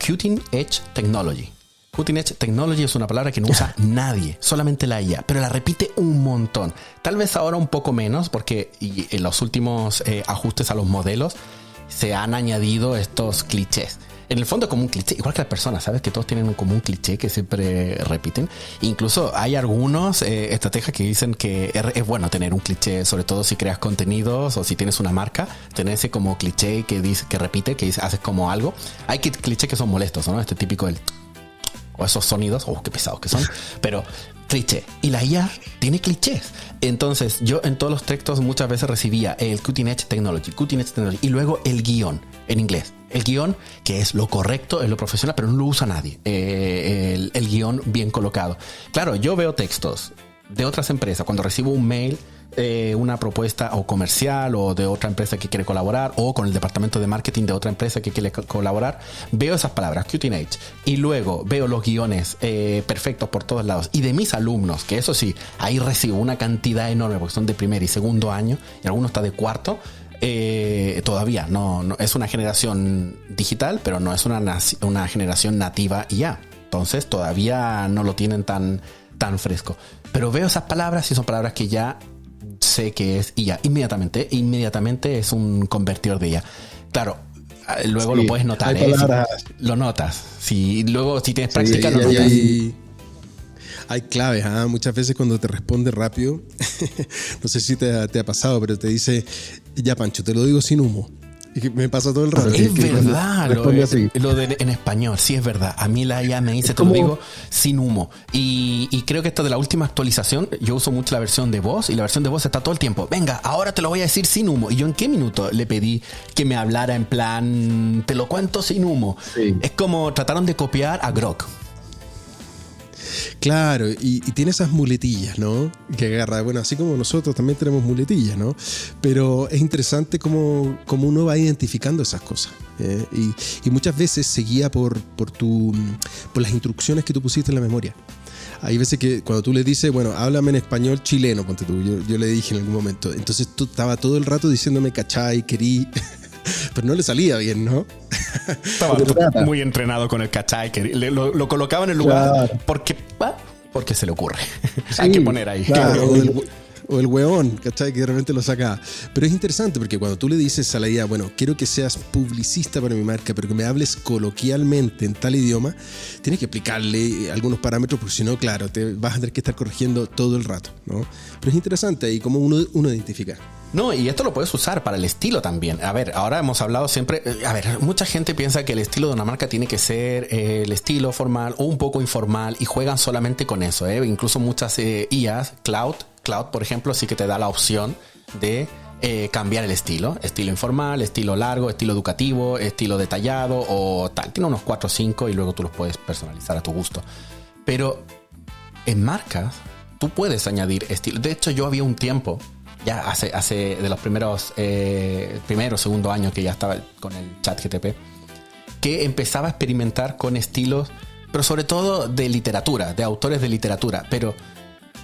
Cutting Edge Technology. Cutting Edge Technology es una palabra que no usa nadie, solamente la IA, pero la repite un montón. Tal vez ahora un poco menos, porque en los últimos ajustes a los modelos se han añadido estos clichés. En el fondo es como un cliché, igual que las personas, ¿sabes? Que todos tienen como un cliché que siempre repiten. Incluso hay algunos estrategas que dicen que es bueno tener un cliché, sobre todo si creas contenidos o si tienes una marca, tener ese como cliché que dice, que repite, que dice, haces como algo. Hay clichés que son molestos, ¿no? Este típico del... o esos sonidos, qué pesados que son, pero cliché. Y la IA tiene clichés. Entonces yo en todos los textos muchas veces recibía el Cutting Edge Technology, y luego el guión en inglés. El guión, que es lo correcto, es lo profesional, pero no lo usa nadie. El guión bien colocado. Claro, yo veo textos de otras empresas cuando recibo un mail, una propuesta o comercial o de otra empresa que quiere colaborar o con el departamento de marketing de otra empresa que quiere colaborar, veo esas palabras, Cutting Edge, y luego veo los guiones perfectos por todos lados y de mis alumnos, que eso sí, ahí recibo una cantidad enorme porque son de primer y segundo año y algunos está de cuarto. Todavía no es una generación digital, pero no es una generación nativa IA. Entonces todavía no lo tienen tan fresco. Pero veo esas palabras y son palabras que ya sé que es IA. Inmediatamente es un convertidor de IA. Claro, luego lo puedes notar. Lo notas. Luego si tienes práctica, lo notas. Hay claves, muchas veces cuando te responde rápido, no sé si te ha pasado, pero te dice, ya Pancho, te lo digo sin humo. Y me pasa todo el rato. Es verdad, en español, sí es verdad. A mí la IA me dice, te lo digo sin humo. Y creo que esta de la última actualización, yo uso mucho la versión de voz, y la versión de voz está todo el tiempo. Venga, ahora te lo voy a decir sin humo. ¿Y yo en qué minuto le pedí que me hablara en plan, te lo cuento sin humo? Sí. Es como trataron de copiar a Grok. Claro, y tiene esas muletillas, ¿no? Que agarra, bueno, así como nosotros también tenemos muletillas, ¿no? Pero es interesante cómo uno va identificando esas cosas. Y muchas veces se guía por las instrucciones que tú pusiste en la memoria. Hay veces que cuando tú le dices, bueno, háblame en español chileno, ponte tú, yo le dije en algún momento. Entonces tú estaba todo el rato diciéndome cachai, querí, pero no le salía bien, ¿no? Estaba muy entrenado con el cachai, que lo colocaba en el lugar porque se le ocurre. Sí, hay que poner ahí. Claro, o el hueón, ¿cachai? Que de repente lo saca. Pero es interesante porque cuando tú le dices a la IA, bueno, quiero que seas publicista para mi marca, pero que me hables coloquialmente en tal idioma, tienes que aplicarle algunos parámetros, porque si no, claro, te vas a tener que estar corrigiendo todo el rato, ¿no? Pero es interesante ahí cómo uno identifica. No, y esto lo puedes usar para el estilo también. A ver, ahora hemos hablado siempre... A ver, mucha gente piensa que el estilo de una marca tiene que ser el estilo formal o un poco informal y juegan solamente con eso, ¿eh? Incluso muchas IAs, Cloud, por ejemplo, sí que te da la opción de cambiar el estilo. Estilo informal, estilo largo, estilo educativo, estilo detallado o tal. Tiene unos 4 o 5 y luego tú los puedes personalizar a tu gusto. Pero en marcas, tú puedes añadir estilo. De hecho, yo había un tiempo... Ya hace de los segundo año que ya estaba con el ChatGPT, que empezaba a experimentar con estilos, pero sobre todo de literatura, de autores de literatura, pero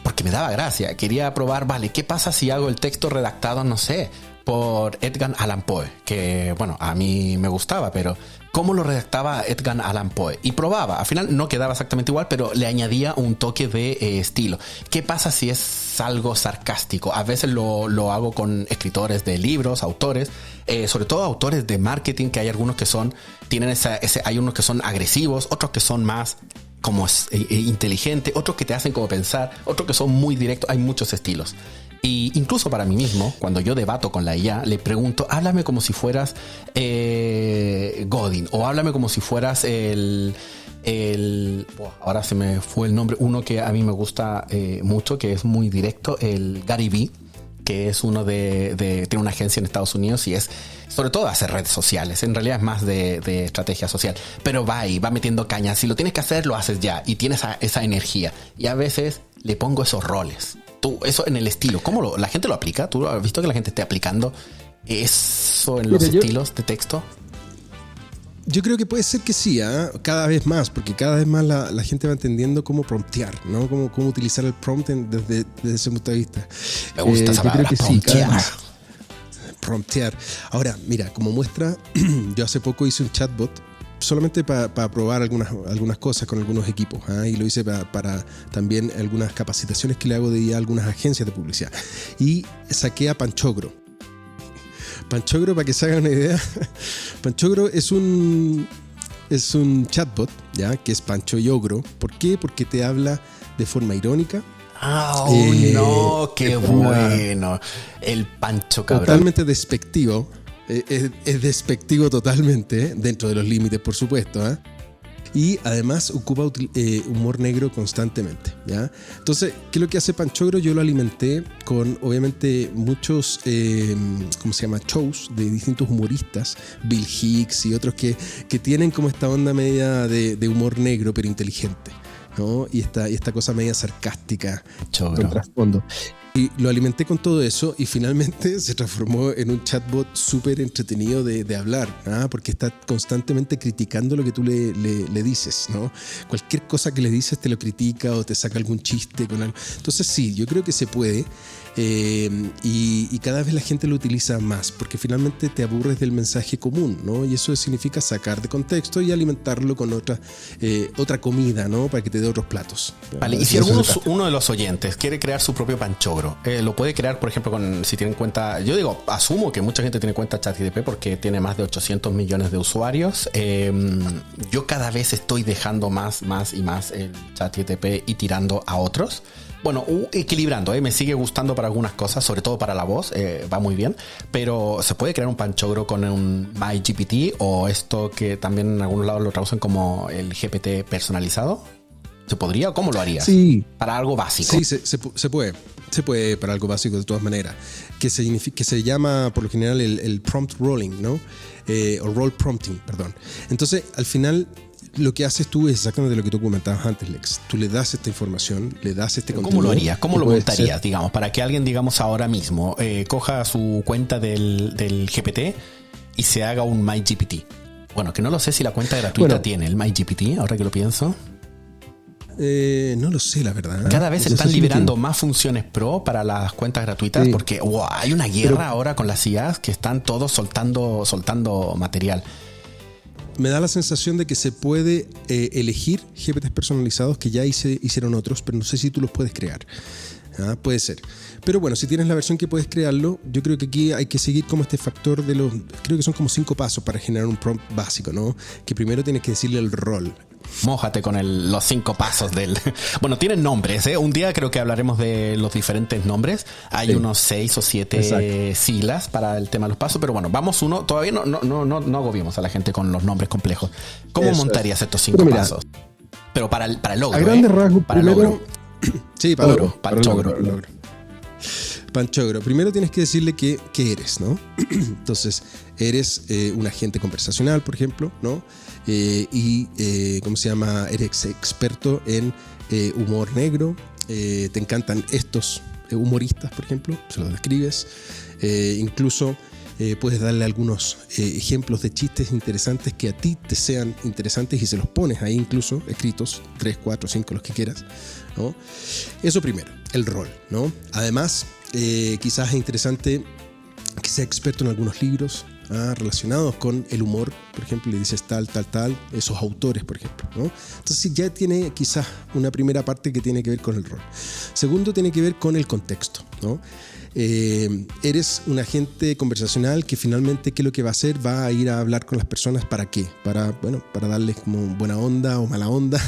porque me daba gracia. Quería probar, vale, ¿qué pasa si hago el texto redactado, no sé, por Edgar Allan Poe? Que, bueno, a mí me gustaba, pero ¿cómo lo redactaba Edgar Allan Poe? Y probaba, al final no quedaba exactamente igual, pero le añadía un toque de estilo. ¿Qué pasa si es algo sarcástico? A veces lo hago con escritores de libros, autores, sobre todo autores de marketing, que hay algunos que hay unos que son agresivos, otros que son más como inteligentes, otros que te hacen como pensar, otros que son muy directos. Hay muchos estilos. Y incluso para mí mismo, cuando yo debato con la IA, le pregunto, háblame como si fueras Godin, o háblame como si fueras ahora se me fue el nombre, uno que a mí me gusta mucho, que es muy directo, el Gary Vee, que es uno tiene una agencia en Estados Unidos y es, sobre todo, hace redes sociales. En realidad es más de estrategia social, pero va metiendo caña. Si lo tienes que hacer, lo haces ya y tienes esa energía. Y a veces le pongo esos roles. Eso en el estilo, ¿cómo la gente lo aplica? ¿Tú has visto que la gente esté aplicando eso en los estilos de texto? Yo creo que puede ser que sí, cada vez más, porque cada vez más la gente va entendiendo cómo promptear, ¿no? Cómo utilizar el prompt desde ese punto de vista. Me gusta esa palabra, promptear. Promptear. Ahora, mira, como muestra, yo hace poco hice un chatbot solamente para probar algunas cosas con algunos equipos, y lo hice para también algunas capacitaciones que le hago de IA a algunas agencias de publicidad. Y saqué a Panchogro. Panchogro, para que se hagan una idea, Panchogro es un chatbot, ¿ya? Que es Pancho y Ogro. ¿Por qué? Porque te habla de forma irónica. No, qué bueno. El Pancho cabrón. Totalmente despectivo. Es despectivo totalmente, dentro de los límites, por supuesto, y además ocupa humor negro constantemente, ¿ya? Entonces, ¿qué es lo que hace Panchogro? Yo lo alimenté con, obviamente, muchos shows de distintos humoristas, Bill Hicks y otros que tienen como esta onda media de humor negro pero inteligente, ¿no? Y esta cosa media sarcástica con trasfondo. Y lo alimenté con todo eso y finalmente se transformó en un chatbot súper entretenido de hablar, porque está constantemente criticando lo que tú le dices, ¿no? Cualquier cosa que le dices te lo critica o te saca algún chiste con algo. Entonces sí, yo creo que se puede, y cada vez la gente lo utiliza más porque finalmente te aburres del mensaje común, ¿no? Y eso significa sacar de contexto y alimentarlo con otra comida, ¿no? Para que te dé otros platos. Vale, y si uno de los oyentes quiere crear su propio Panchogro, otro. Lo puede crear, por ejemplo, si tienen cuenta. Yo digo, asumo que mucha gente tiene cuenta ChatGPT porque tiene más de 800 millones de usuarios. Yo cada vez estoy dejando más y más el ChatGPT y tirando a otros. Bueno, equilibrando, me sigue gustando para algunas cosas, sobre todo para la voz, va muy bien. Pero se puede crear un panchogro con un MyGPT o esto que también en algunos lados lo traducen como el GPT personalizado. ¿Se podría o cómo lo harías? Sí. Para algo básico. Sí, se puede. Se puede para algo básico de todas maneras. Que se llama por lo general el prompt rolling, ¿no? O role prompting, perdón. Entonces, al final, lo que haces tú es exactamente lo que tú comentabas antes, Lex. Tú le das esta información, le das este contenido. ¿Cómo lo harías? ¿Cómo lo montarías, digamos? Para que alguien, digamos, ahora mismo coja su cuenta del GPT y se haga un MyGPT. Bueno, que no lo sé si la cuenta gratuita tiene el MyGPT, ahora que lo pienso. No lo sé, la verdad. Cada vez se están liberando más funciones pro para las cuentas gratuitas porque hay una guerra ahora con las IAs que están todos soltando material. Me da la sensación de que se puede elegir GPTs personalizados que ya hicieron otros, pero no sé si tú los puedes crear. Puede ser. Pero bueno, si tienes la versión que puedes crearlo, yo creo que aquí hay que seguir como este factor de creo que son como 5 pasos para generar un prompt básico, ¿no? Que primero tienes que decirle el rol. Mójate con los 5 pasos del... Bueno, tienen nombres, ¿eh? Un día creo que hablaremos de los diferentes nombres. Hay unos 6 o 7 siglas para el tema de los pasos, pero bueno, vamos uno. Todavía no agobiemos a la gente con los nombres complejos. ¿Cómo montarías estos 5 pasos? Pero para el logro, a grandes rasgos, para primero... logro. Sí, para logro. Panchogro. Panchogro. Primero tienes que decirle qué eres, ¿no? Entonces, eres un agente conversacional, por ejemplo, ¿no? ¿Cómo se llama? Eres experto en humor negro. Te encantan estos humoristas, por ejemplo. Se los describes. Incluso puedes darle algunos ejemplos de chistes interesantes que a ti te sean interesantes y se los pones ahí incluso escritos, 3, 4, 5, los que quieras, ¿no? Eso primero, el rol, ¿no? Además, quizás es interesante que sea experto en algunos libros relacionados con el humor, por ejemplo, le dices tal, esos autores, por ejemplo, ¿no? Entonces ya tiene quizás una primera parte que tiene que ver con el rol. Segundo, tiene que ver con el contexto, ¿no? Eres un agente conversacional que finalmente, ¿qué es lo que va a hacer? Va a ir a hablar con las personas, ¿para qué? Para darles como buena onda o mala onda,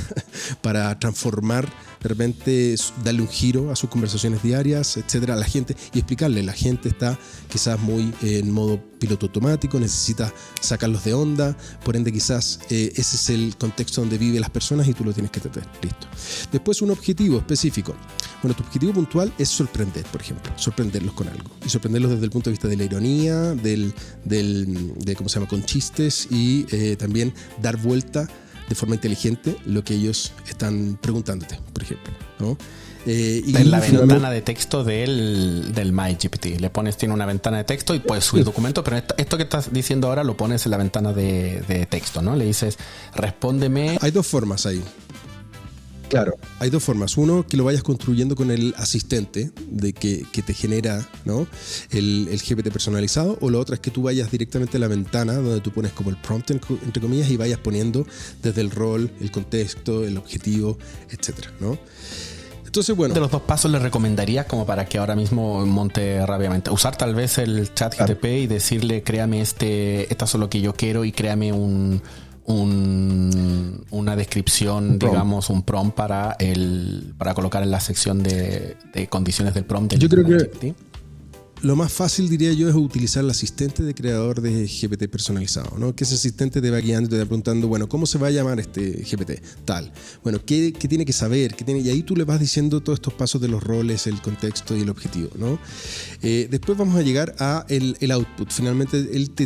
para transformar, de repente darle un giro a sus conversaciones diarias, etcétera, a la gente y explicarle. La gente está quizás muy en modo piloto automático, necesita sacarlos de onda, por ende quizás ese es el contexto donde viven las personas y tú lo tienes que tratar. Listo. Después un objetivo específico. Bueno, tu objetivo puntual es sorprender, por ejemplo, sorprenderlos con algo y sorprenderlos desde el punto de vista de la ironía, de ¿cómo se llama? Con chistes y también dar vuelta de forma inteligente lo que ellos están preguntándote, por ejemplo, ¿no? En la ventana de texto del MyGPT tiene una ventana de texto y puedes subir documentos, pero esto que estás diciendo ahora lo pones en la ventana de texto, ¿no? Le dices, respóndeme. Hay 2 formas ahí. Claro, hay 2 formas. Uno, que lo vayas construyendo con el asistente de que te genera, ¿no? el GPT personalizado, o la otra es que tú vayas directamente a la ventana donde tú pones como el prompt, entre comillas, y vayas poniendo desde el rol, el contexto, el objetivo, etcétera, ¿no? Entonces, bueno. De los 2 pasos le recomendarías como para que ahora mismo monte rápidamente. Usar tal vez el chat GTP y decirle, créame esto es lo que yo quiero y créame una descripción, digamos, un prompt para colocar en la sección de condiciones del prompt. Yo creo que lo más fácil, diría yo, es utilizar el asistente de creador de GPT personalizado, ¿no? Que ese asistente te va guiando y te va preguntando, bueno, ¿cómo se va a llamar este GPT? Tal. Bueno, ¿qué tiene que saber? Y ahí tú le vas diciendo todos estos pasos de los roles, el contexto y el objetivo, ¿no? Después vamos a llegar a el output. Finalmente, él te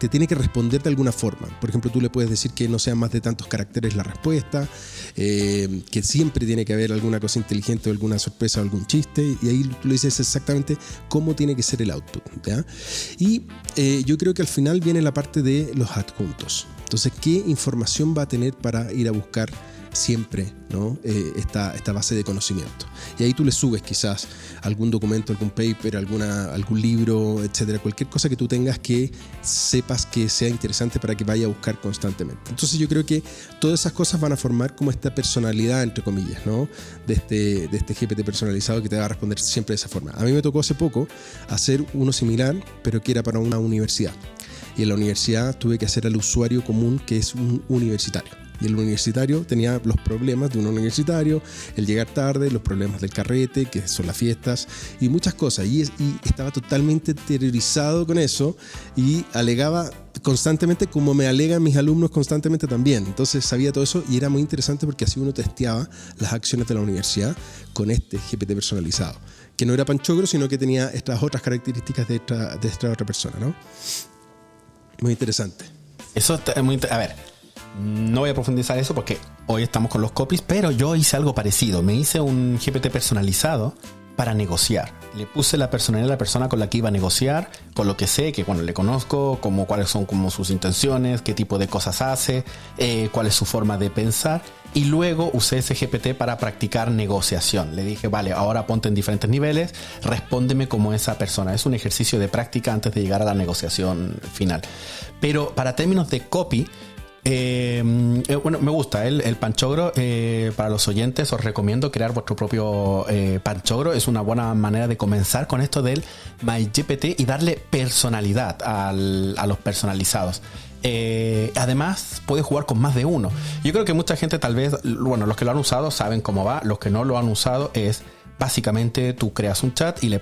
tiene que responder de alguna forma. Por ejemplo, tú le puedes decir que no sean más de tantos caracteres la respuesta, que siempre tiene que haber alguna cosa inteligente o alguna sorpresa o algún chiste, y ahí tú le dices exactamente cómo tiene que ser el output, ¿ya? Y yo creo que al final viene la parte de los adjuntos. Entonces, ¿qué información va a tener para ir a buscar siempre, ¿no? esta base de conocimiento. Y ahí tú le subes quizás algún documento, algún paper, algún libro, etcétera, cualquier cosa que tú tengas que sepas que sea interesante para que vaya a buscar constantemente. Entonces yo creo que todas esas cosas van a formar como esta personalidad, entre comillas, ¿no? de este GPT personalizado que te va a responder siempre de esa forma. A mí me tocó hace poco hacer uno similar, pero que era para una universidad. Y en la universidad tuve que hacer al usuario común, que es un universitario. Y el universitario tenía los problemas de un universitario, el llegar tarde, los problemas del carrete, que son las fiestas, y muchas cosas. Y estaba totalmente terrorizado con eso y alegaba constantemente, como me alegan mis alumnos constantemente también. Entonces sabía todo eso y era muy interesante porque así uno testeaba las acciones de la universidad con este GPT personalizado, que no era panchocro, sino que tenía estas otras características de esta otra persona, ¿no? Muy interesante. Eso es muy a ver, no voy a profundizar eso porque hoy estamos con los copies, pero yo hice algo parecido. Me hice un GPT personalizado para negociar. Le puse la personalidad de la persona con la que iba a negociar, con lo que sé, que bueno, le conozco, como cuáles son como sus intenciones, qué tipo de cosas hace, cuál es su forma de pensar. Y luego usé ese GPT para practicar negociación. Le dije, vale, ahora ponte en diferentes niveles, respóndeme como esa persona. Es un ejercicio de práctica antes de llegar a la negociación final. Pero para términos de copy, bueno, me gusta el panchogro. Para los oyentes os recomiendo crear vuestro propio panchogro. Es una buena manera de comenzar con esto del MyGPT y darle personalidad a los personalizados. Además puede jugar con más de uno. Yo creo que mucha gente, tal vez, bueno, los que lo han usado saben cómo va. Los que no lo han usado es básicamente tú creas un chat y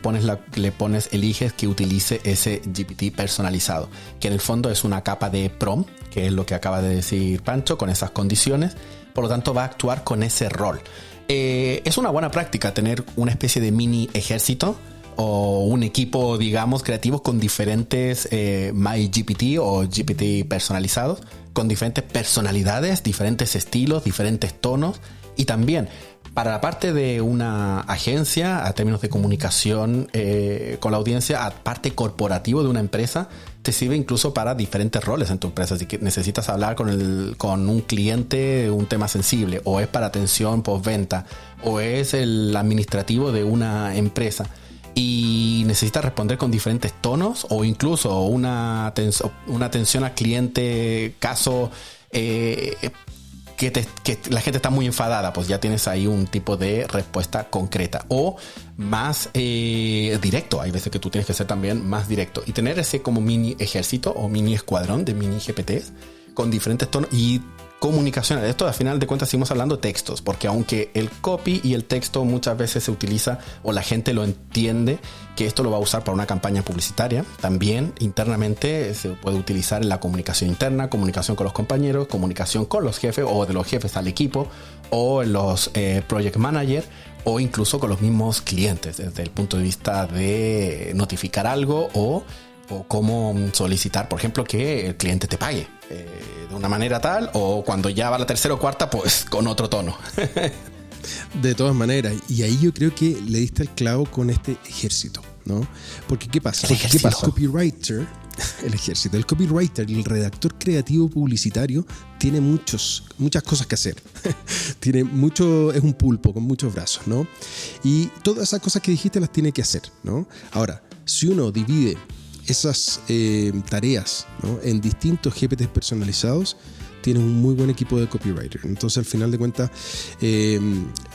eliges que utilice ese GPT personalizado, que en el fondo es una capa de prompt, que es lo que acaba de decir Pancho, con esas condiciones. Por lo tanto va a actuar con ese rol. Es una buena práctica tener una especie de mini ejército o un equipo, digamos, creativos con diferentes MyGPT o GPT personalizados, con diferentes personalidades, diferentes estilos, diferentes tonos. Y también para la parte de una agencia, a términos de comunicación con la audiencia, a parte corporativo de una empresa, te sirve incluso para diferentes roles en tu empresa. Si necesitas hablar con un cliente de un tema sensible, o es para atención postventa, o es el administrativo de una empresa, y necesitas responder con diferentes tonos, o incluso una atención al cliente, caso que la gente está muy enfadada, pues ya tienes ahí un tipo de respuesta concreta, o más directo. Hay veces que tú tienes que ser también más directo y tener ese como mini ejército o mini escuadrón de mini GPTs con diferentes tonos y comunicación. De esto, al final de cuentas, seguimos hablando de textos, porque aunque el copy y el texto muchas veces se utiliza, o la gente lo entiende, que esto lo va a usar para una campaña publicitaria, también internamente se puede utilizar en la comunicación interna, comunicación con los compañeros, comunicación con los jefes, o de los jefes al equipo, o en los project manager, o incluso con los mismos clientes, desde el punto de vista de notificar algo o cómo solicitar, por ejemplo, que el cliente te pague de una manera tal, o cuando ya va la tercera o cuarta, pues con otro tono. De todas maneras, y ahí yo creo que le diste el clavo con este ejército, ¿no? Porque ¿qué pasa? El copywriter, el ejército, el copywriter, el redactor creativo publicitario tiene muchas cosas que hacer. Es un pulpo con muchos brazos, ¿no? Y todas esas cosas que dijiste las tiene que hacer, ¿no? Ahora, si uno divide esas tareas, ¿no?, en distintos GPTs personalizados, tienes un muy buen equipo de copywriter. Entonces, al final de cuentas,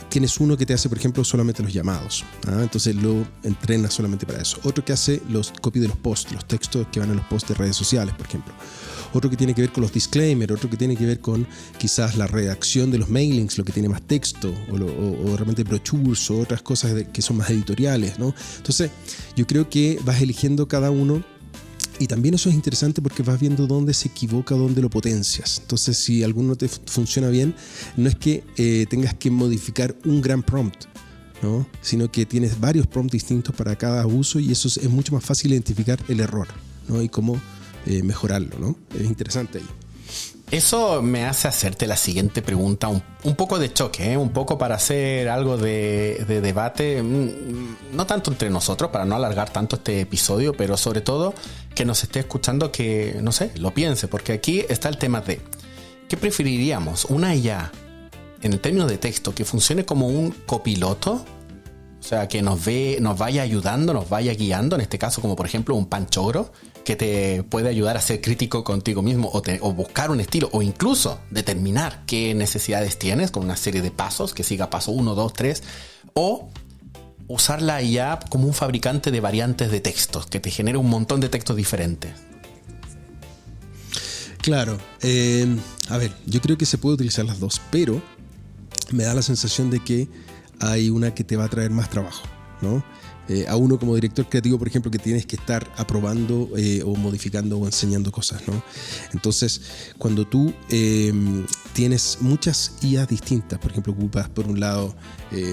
tienes uno que te hace, por ejemplo, solamente los llamados, ¿ah? Entonces lo entrenas solamente para eso. Otro que hace los copy de los posts, los textos que van en los posts de redes sociales, por ejemplo. Otro que tiene que ver con los disclaimers, otro que tiene que ver con quizás la redacción de los mailings, lo que tiene más texto, o realmente brochures, o otras cosas que son más editoriales, ¿no? Entonces, yo creo que vas eligiendo cada uno. Y también eso es interesante porque vas viendo dónde se equivoca, dónde lo potencias. Entonces, si alguno te funciona bien, no es que tengas que modificar un gran prompt, ¿no?, sino que tienes varios prompts distintos para cada uso, y eso es mucho más fácil identificar el error, ¿no?, y cómo mejorarlo, ¿no? Es interesante ahí. Eso me hace hacerte la siguiente pregunta, un poco de choque, un poco para hacer algo de debate, no tanto entre nosotros, para no alargar tanto este episodio, pero sobre todo que nos esté escuchando, que, no sé, lo piense, porque aquí está el tema de ¿qué preferiríamos? ¿Una IA en el término de texto, que funcione como un copiloto, o sea, que nos vaya ayudando, nos vaya guiando, en este caso como por ejemplo un panchogro, que te puede ayudar a ser crítico contigo mismo o buscar un estilo o incluso determinar qué necesidades tienes con una serie de pasos, que siga paso 1, 2, 3, o usar la IA como un fabricante de variantes de textos, que te genere un montón de textos diferentes. Claro, a ver, yo creo que se puede utilizar las dos, pero me da la sensación de que hay una que te va a traer más trabajo, ¿no? A uno como director creativo, por ejemplo, que tienes que estar aprobando o modificando o enseñando cosas, ¿no? Entonces, cuando tú tienes muchas IA distintas, por ejemplo, ocupas por un lado,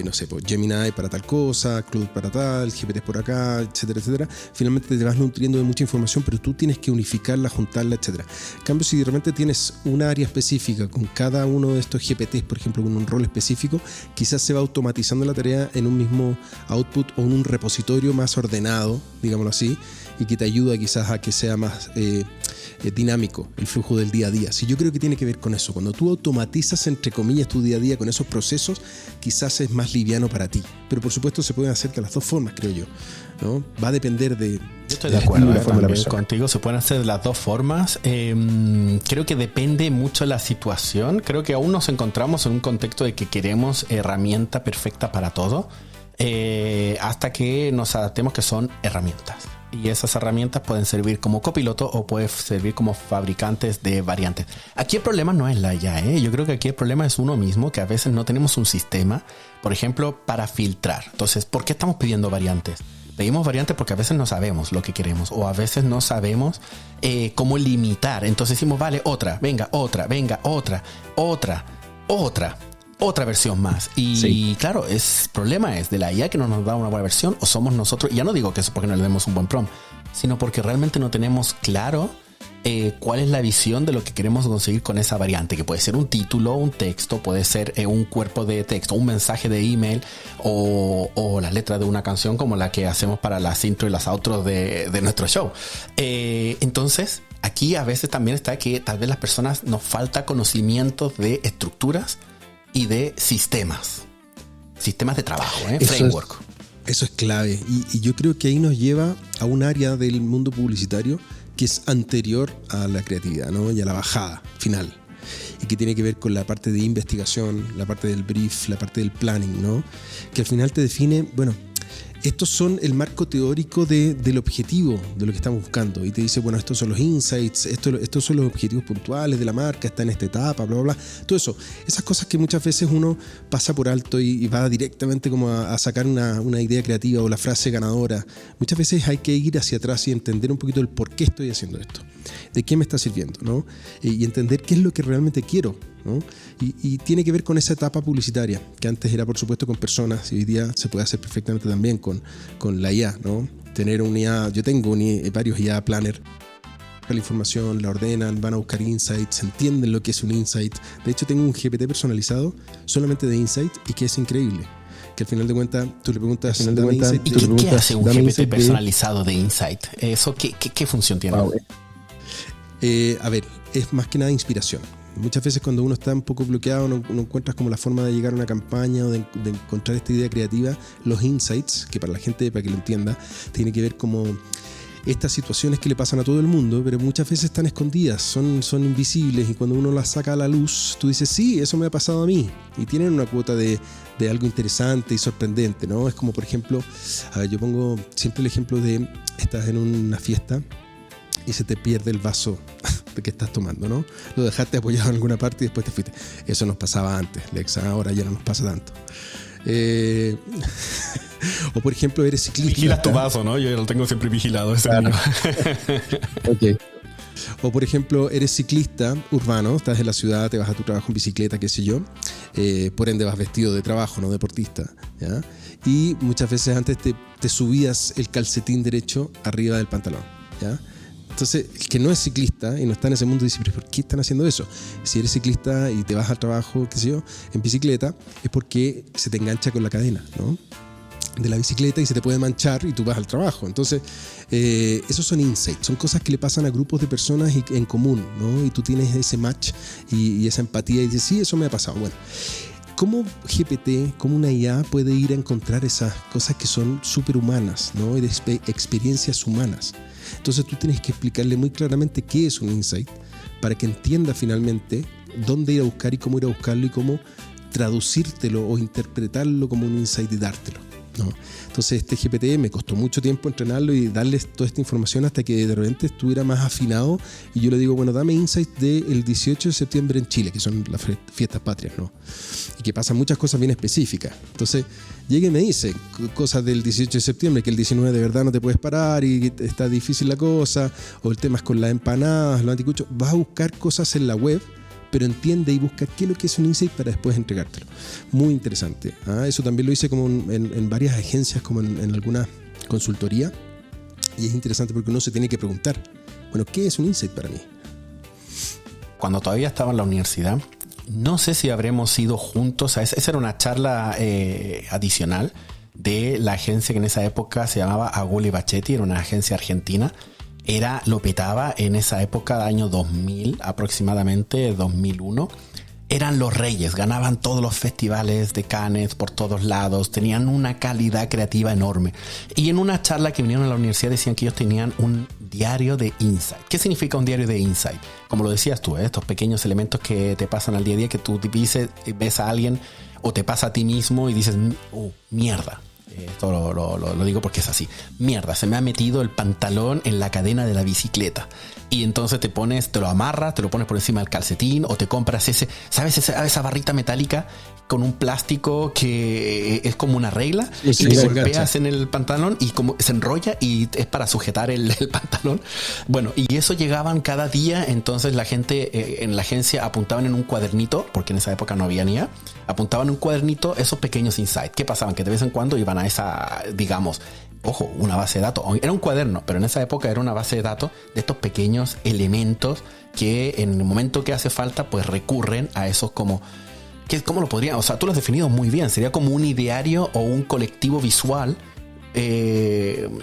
no sé, pues Gemini para tal cosa, Claude para tal, GPT por acá, etcétera, etcétera, finalmente te vas nutriendo de mucha información, pero tú tienes que unificarla, juntarla, etcétera. En cambio, si de repente tienes un área específica con cada uno de estos GPTs, por ejemplo, con un rol específico, quizás se va automatizando la tarea en un mismo output o en un repositorio más ordenado, digámoslo así, y que te ayuda quizás a que sea más dinámico el flujo del día a día. Sí, yo creo que tiene que ver con eso. Cuando tú automatizas, entre comillas, tu día a día con esos procesos, quizás es más liviano para ti. Pero por supuesto se pueden hacer de las dos formas, creo yo, ¿no? Va a depender de... Yo estoy de acuerdo también contigo, se pueden hacer de las dos formas. Creo que depende mucho de la situación. Creo que aún nos encontramos en un contexto de que queremos herramienta perfecta para todo, hasta que nos adaptemos que son herramientas. Y esas herramientas pueden servir como copiloto o pueden servir como fabricantes de variantes. Aquí el problema no es la IA, Yo creo que aquí el problema es uno mismo, que a veces no tenemos un sistema, por ejemplo, para filtrar. Entonces, ¿por qué estamos pidiendo variantes? Pedimos variantes porque a veces no sabemos lo que queremos o a veces no sabemos cómo limitar. Entonces decimos, vale, otra versión más. Y sí, claro, el problema es de la IA que no nos da una buena versión, o somos nosotros. Ya no digo que eso porque no le demos un buen prompt, sino porque realmente no tenemos claro cuál es la visión de lo que queremos conseguir con esa variante, que puede ser un título, un texto, puede ser un cuerpo de texto, un mensaje de email o las letras de una canción como la que hacemos para las intro y las outros de nuestro show. Entonces, aquí a veces también está que tal vez las personas nos falta conocimientos de estructuras y de sistemas de trabajo, framework. Eso es clave y yo creo que ahí nos lleva a un área del mundo publicitario que es anterior a la creatividad, ¿no? Y a la bajada final, y que tiene que ver con la parte de investigación, la parte del brief, la parte del planning, ¿no? Que al final te define, bueno, estos son el marco teórico del objetivo de lo que estamos buscando, y te dice, bueno, estos son los insights, estos son los objetivos puntuales de la marca, está en esta etapa, bla, bla, bla. Todo eso, esas cosas que muchas veces uno pasa por alto y va directamente como a sacar una idea creativa o la frase ganadora. Muchas veces hay que ir hacia atrás y entender un poquito el por qué estoy haciendo esto, de qué me está sirviendo, ¿no? Y entender qué es lo que realmente quiero, ¿no? Y tiene que ver con esa etapa publicitaria, que antes era por supuesto con personas, y hoy día se puede hacer perfectamente también con la IA, ¿no? Tener un IA, yo tengo varios IA planner, la información, la ordenan, van a buscar insights, entienden lo que es un insight. De hecho tengo un GPT personalizado solamente de insight y que es increíble. Que al final de cuentas tú le preguntas, dame insight. ¿Y qué hace un GPT personalizado de insight? ¿Eso qué función tiene? Wow. A ver, es más que nada inspiración. Muchas veces cuando uno está un poco bloqueado no encuentras como la forma de llegar a una campaña o de encontrar esta idea creativa. Los insights, que para la gente, para que lo entienda, tiene que ver como estas situaciones que le pasan a todo el mundo, pero muchas veces están escondidas, son invisibles, y cuando uno las saca a la luz, tú dices, sí, eso me ha pasado a mí, y tienen una cuota de algo interesante y sorprendente, ¿no? Es como, por ejemplo, a ver, yo pongo siempre el ejemplo de, estás en una fiesta y se te pierde el vaso que estás tomando, ¿no? Lo dejaste apoyado en alguna parte y después te fuiste. Eso nos pasaba antes, Lex, ahora ya no nos pasa tanto. O por ejemplo, eres ciclista. Vigilas tu vaso, ¿no? Yo lo tengo siempre vigilado, ese claro. Okay. O por ejemplo, eres ciclista urbano, estás en la ciudad, te vas a tu trabajo en bicicleta, qué sé yo, por ende vas vestido de trabajo, no deportista, ¿ya? Y muchas veces antes te subías el calcetín derecho arriba del pantalón, ¿ya? Entonces, el que no es ciclista y no está en ese mundo dice, ¿pero por qué están haciendo eso? Si eres ciclista y te vas al trabajo, qué sé yo, en bicicleta, es porque se te engancha con la cadena, ¿no? De la bicicleta y se te puede manchar y tú vas al trabajo. Entonces, esos son insights, son cosas que le pasan a grupos de personas en común, ¿no? Y tú tienes ese match y esa empatía y dices, sí, eso me ha pasado. Bueno, cómo GPT, cómo una IA puede ir a encontrar esas cosas que son superhumanas, ¿no? Y de experiencias humanas. Entonces tú tienes que explicarle muy claramente qué es un insight para que entienda finalmente dónde ir a buscar y cómo ir a buscarlo y cómo traducírtelo o interpretarlo como un insight y dártelo, ¿no? Entonces este GPT me costó mucho tiempo entrenarlo y darle toda esta información hasta que de repente estuviera más afinado, y yo le digo, bueno, dame insight del 18 de septiembre en Chile, que son las fiestas patrias, ¿no? Y que pasan muchas cosas bien específicas. Entonces llega y me dice cosas del 18 de septiembre, que el 19 de verdad no te puedes parar y está difícil la cosa, o el tema es con las empanadas, los anticuchos. Vas a buscar cosas en la web, pero entiende y busca qué es lo que es un insight para después entregártelo. Muy interesante. Eso también lo hice como en varias agencias, como en alguna consultoría, y es interesante porque uno se tiene que preguntar, bueno, ¿qué es un insight para mí? Cuando todavía estaba en la universidad, no sé si habremos ido juntos, esa era una charla adicional de la agencia que en esa época se llamaba Agulli Bachetti, era una agencia argentina. Lo petaba en esa época, año 2000 aproximadamente, 2001. Eran los reyes, ganaban todos los festivales de Cannes por todos lados, tenían una calidad creativa enorme. Y en una charla que vinieron a la universidad decían que ellos tenían un diario de insight. ¿Qué significa un diario de insight? Como lo decías tú, estos pequeños elementos que te pasan al día a día, que tú ves a alguien o te pasa a ti mismo y dices, mierda. Esto lo digo porque es así. Mierda, se me ha metido el pantalón en la cadena de la bicicleta. Y entonces te lo amarras, te lo pones por encima del calcetín, o te compras esa barrita metálica con un plástico que es como una regla, y te golpeas en el pantalón y como se enrolla y es para sujetar el pantalón. Bueno, y eso llegaban cada día. Entonces la gente en la agencia apuntaban en un cuadernito, porque en esa época no había ni IA, apuntaban en un cuadernito esos pequeños insights. ¿Qué pasaban? Que de vez en cuando iban a esa, digamos, ojo, una base de datos. Era un cuaderno, pero en esa época era una base de datos de estos pequeños elementos que en el momento que hace falta, pues recurren a esos como... ¿Cómo lo podrían? O sea, tú lo has definido muy bien. Sería como un ideario o un colectivo visual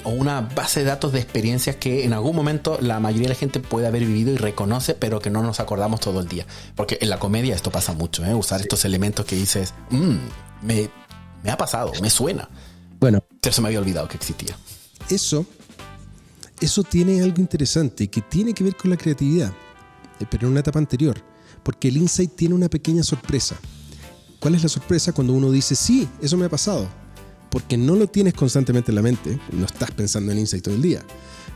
o una base de datos de experiencias que en algún momento la mayoría de la gente puede haber vivido y reconoce, pero que no nos acordamos todo el día. Porque en la comedia esto pasa mucho, usar estos elementos que dices, me ha pasado, me suena. Bueno, se me había olvidado que existía. Eso tiene algo interesante que tiene que ver con la creatividad, pero en una etapa anterior, porque el insight tiene una pequeña sorpresa. ¿Cuál es la sorpresa? Cuando uno dice, sí, eso me ha pasado, porque no lo tienes constantemente en la mente, no estás pensando en insight todo el día,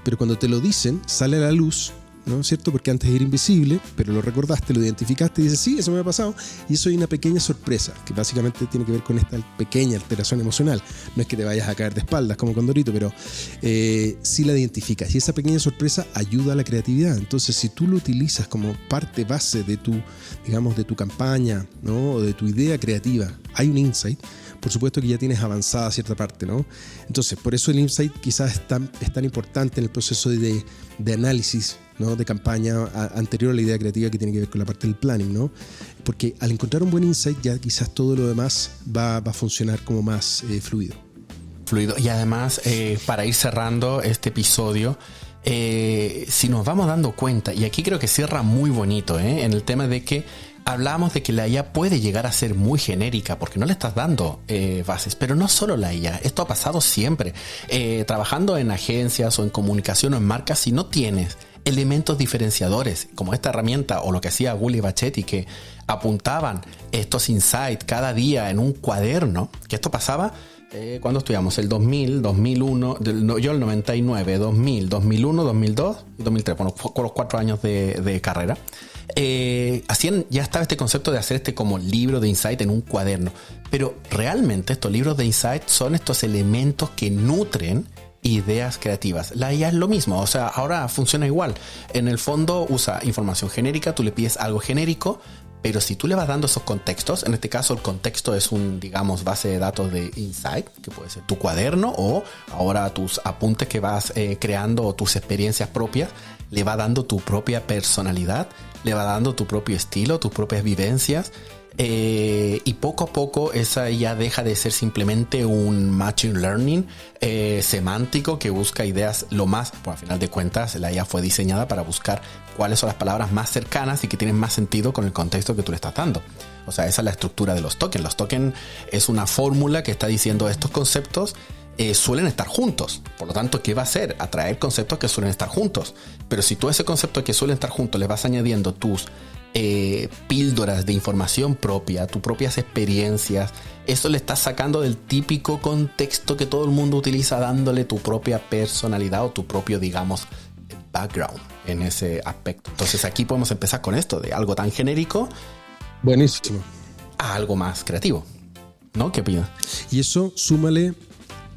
pero cuando te lo dicen, sale a la luz, ¿no es cierto? Porque antes era invisible, pero lo recordaste, lo identificaste y dices, sí, eso me ha pasado. Y eso hay una pequeña sorpresa, que básicamente tiene que ver con esta pequeña alteración emocional. No es que te vayas a caer de espaldas como Condorito, pero sí la identificas. Y esa pequeña sorpresa ayuda a la creatividad. Entonces, si tú lo utilizas como parte base de tu, digamos, de tu campaña, ¿no? O de tu idea creativa, hay un insight, por supuesto que ya tienes avanzada cierta parte, ¿no? Entonces, por eso el insight quizás es tan importante en el proceso de análisis, ¿no? De campaña anterior a la idea creativa, que tiene que ver con la parte del planning, ¿no? Porque al encontrar un buen insight ya quizás todo lo demás va a funcionar como más fluido. Y además, para ir cerrando este episodio, si nos vamos dando cuenta, y aquí creo que cierra muy bonito, en el tema de que hablamos de que la IA puede llegar a ser muy genérica porque no le estás dando bases, pero no solo la IA, esto ha pasado siempre. Trabajando en agencias o en comunicación o en marcas, si no tienes elementos diferenciadores como esta herramienta o lo que hacía Agulli Bachetti, que apuntaban estos insights cada día en un cuaderno, que esto pasaba cuando estudiamos el 2000, 2001, yo el 99, 2000, 2001, 2002 y 2003, bueno, con los 4 años de carrera. Ya estaba este concepto de hacer este como libro de insight en un cuaderno, pero realmente estos libros de insight son estos elementos que nutren ideas creativas. La IA es lo mismo, o sea, ahora funciona igual. En el fondo usa información genérica, tú le pides algo genérico, pero si tú le vas dando esos contextos, en este caso el contexto es un, digamos, base de datos de insight, que puede ser tu cuaderno o ahora tus apuntes que vas creando o tus experiencias propias, le va dando tu propia personalidad, le va dando tu propio estilo, tus propias vivencias, Y poco a poco esa ya deja de ser simplemente un machine learning semántico que busca ideas lo más, pues al final de cuentas la IA fue diseñada para buscar cuáles son las palabras más cercanas y que tienen más sentido con el contexto que tú le estás dando. O sea, esa es la estructura de los tokens. Los tokens es una fórmula que está diciendo estos conceptos suelen estar juntos. Por lo tanto, ¿qué va a hacer? Atraer conceptos que suelen estar juntos. Pero si tú a ese concepto que suelen estar juntos le vas añadiendo tus píldoras de información propia, tus propias experiencias, eso le estás sacando del típico contexto que todo el mundo utiliza, dándole tu propia personalidad o tu propio, digamos, background en ese aspecto. Entonces aquí podemos empezar con esto, de algo tan genérico, buenísimo, a algo más creativo, ¿no? ¿Qué opinas? Y eso, súmale,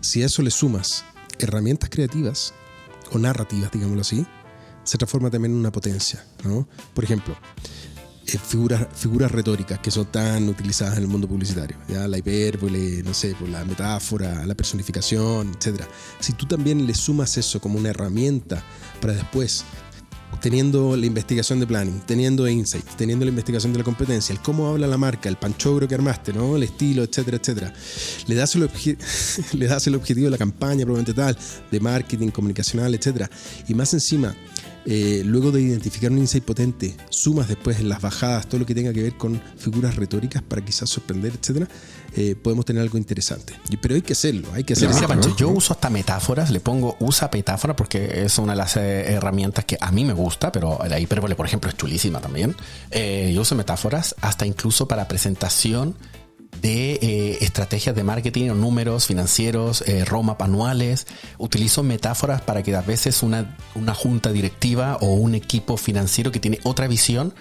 si a eso le sumas herramientas creativas o narrativas, digámoslo así, se transforma también en una potencia, ¿no? Por ejemplo, figuras retóricas que son tan utilizadas en el mundo publicitario, ¿ya? La hipérbole, no sé, la metáfora, la personificación, etc. Si tú también le sumas eso como una herramienta para después, teniendo la investigación de planning, teniendo insights, teniendo la investigación de la competencia, el cómo habla la marca, el panchogro que armaste, ¿no? El estilo, etcétera, etcétera. Le das el objetivo de la campaña probablemente tal, de marketing, comunicacional, etcétera. Y más encima, luego de identificar un insight potente, sumas después en las bajadas todo lo que tenga que ver con figuras retóricas para quizás sorprender, etcétera, podemos tener algo interesante. Pero hay que hacerlo, Mira, Pancho, yo uso hasta metáforas, le pongo usa metáfora porque es una de las herramientas que a mí me gusta, pero la hipérbole, por ejemplo, es chulísima también. Yo uso metáforas hasta incluso para presentación de estrategias de marketing o números financieros, roadmap anuales. Utilizo metáforas para que a veces una junta directiva o un equipo financiero que tiene otra visión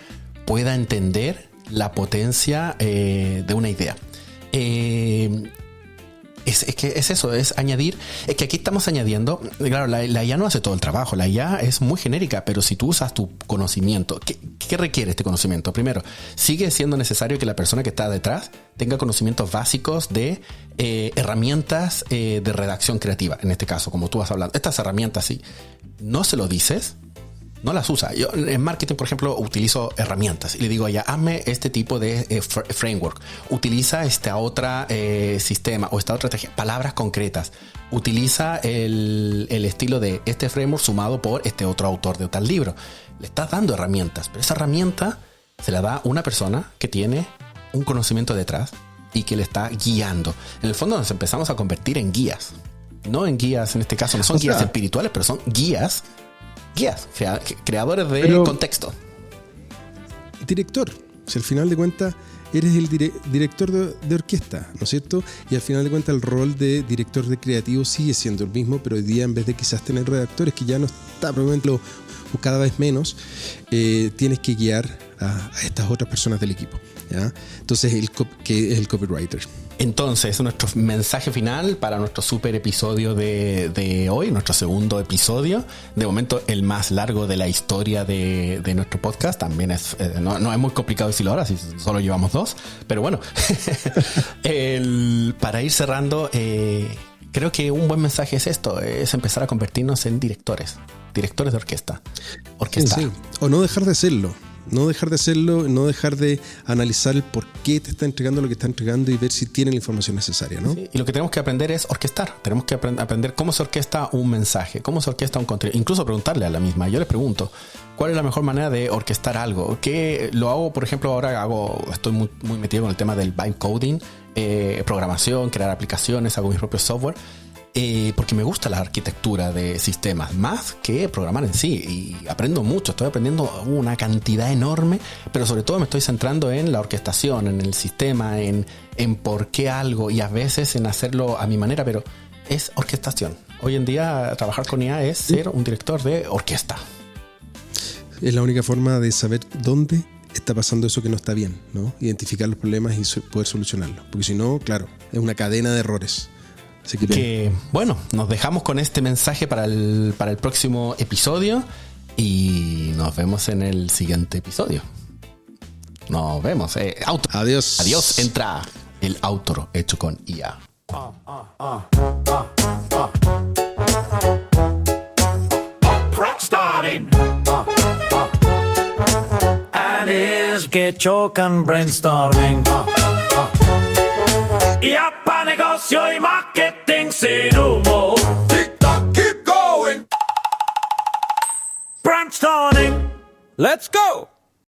pueda entender la potencia de una idea. Es que es eso, es añadir. Es que aquí estamos añadiendo. Claro, la IA no hace todo el trabajo. La IA es muy genérica, pero si tú usas tu conocimiento, ¿qué requiere este conocimiento? Primero, sigue siendo necesario que la persona que está detrás tenga conocimientos básicos de herramientas de redacción creativa. En este caso, como tú vas hablando, estas herramientas, si no se lo dices, no las usa. Yo en marketing, por ejemplo, utilizo herramientas y le digo a ella, hazme este tipo de framework, utiliza esta otra sistema o esta otra estrategia, palabras concretas, utiliza el estilo de este framework sumado por este otro autor de tal libro. Le estás dando herramientas, pero esa herramienta se la da una persona que tiene un conocimiento detrás y que le está guiando. En el fondo nos empezamos a convertir en guías, no en guías, en este caso no son guías espirituales, pero son guías, creadores de contexto. Director, si al final de cuentas eres el director de orquesta, ¿no es cierto? Y al final de cuentas el rol de director de creativo sigue siendo el mismo, pero hoy día en vez de quizás tener redactores, que ya no está probablemente o cada vez menos, tienes que guiar a estas otras personas del equipo, ¿ya? Entonces, que es el copywriter. Entonces, nuestro mensaje final para nuestro super episodio de hoy, nuestro segundo episodio, de momento el más largo de la historia de nuestro podcast. También es no es muy complicado decirlo ahora, si solo llevamos 2, pero bueno. Para ir cerrando, creo que un buen mensaje es esto, es empezar a convertirnos en directores de orquesta. Sí. O no dejar de serlo. No dejar de hacerlo, no dejar de analizar el por qué te está entregando lo que está entregando y ver si tiene la información necesaria, ¿no? Sí, y lo que tenemos que aprender es orquestar. Tenemos que aprender cómo se orquesta un mensaje, cómo se orquesta un contenido. Incluso preguntarle a la misma. Yo les pregunto, ¿cuál es la mejor manera de orquestar algo? ¿Qué lo hago, por ejemplo, ahora estoy muy metido con el tema del vibe coding, programación, crear aplicaciones, hago mis propios software. Porque me gusta la arquitectura de sistemas más que programar en sí, y aprendo mucho, estoy aprendiendo una cantidad enorme, pero sobre todo me estoy centrando en la orquestación, en el sistema, en por qué algo, y a veces en hacerlo a mi manera, pero es orquestación. Hoy en día trabajar con IA es ser un director de orquesta. Es la única forma de saber dónde está pasando eso que no está bien, ¿no? Identificar los problemas y poder solucionarlos, porque si no, claro, es una cadena de errores. Así que bueno, nos dejamos con este mensaje para el próximo episodio y nos vemos en el siguiente episodio. Nos vemos. Adiós. Adiós. Entra el outro hecho con IA. Starting. And is que chocan, brainstorming. Y pa' negocio y marketing sin humo. Tick-tock, keep going. Brainstorming. Let's go.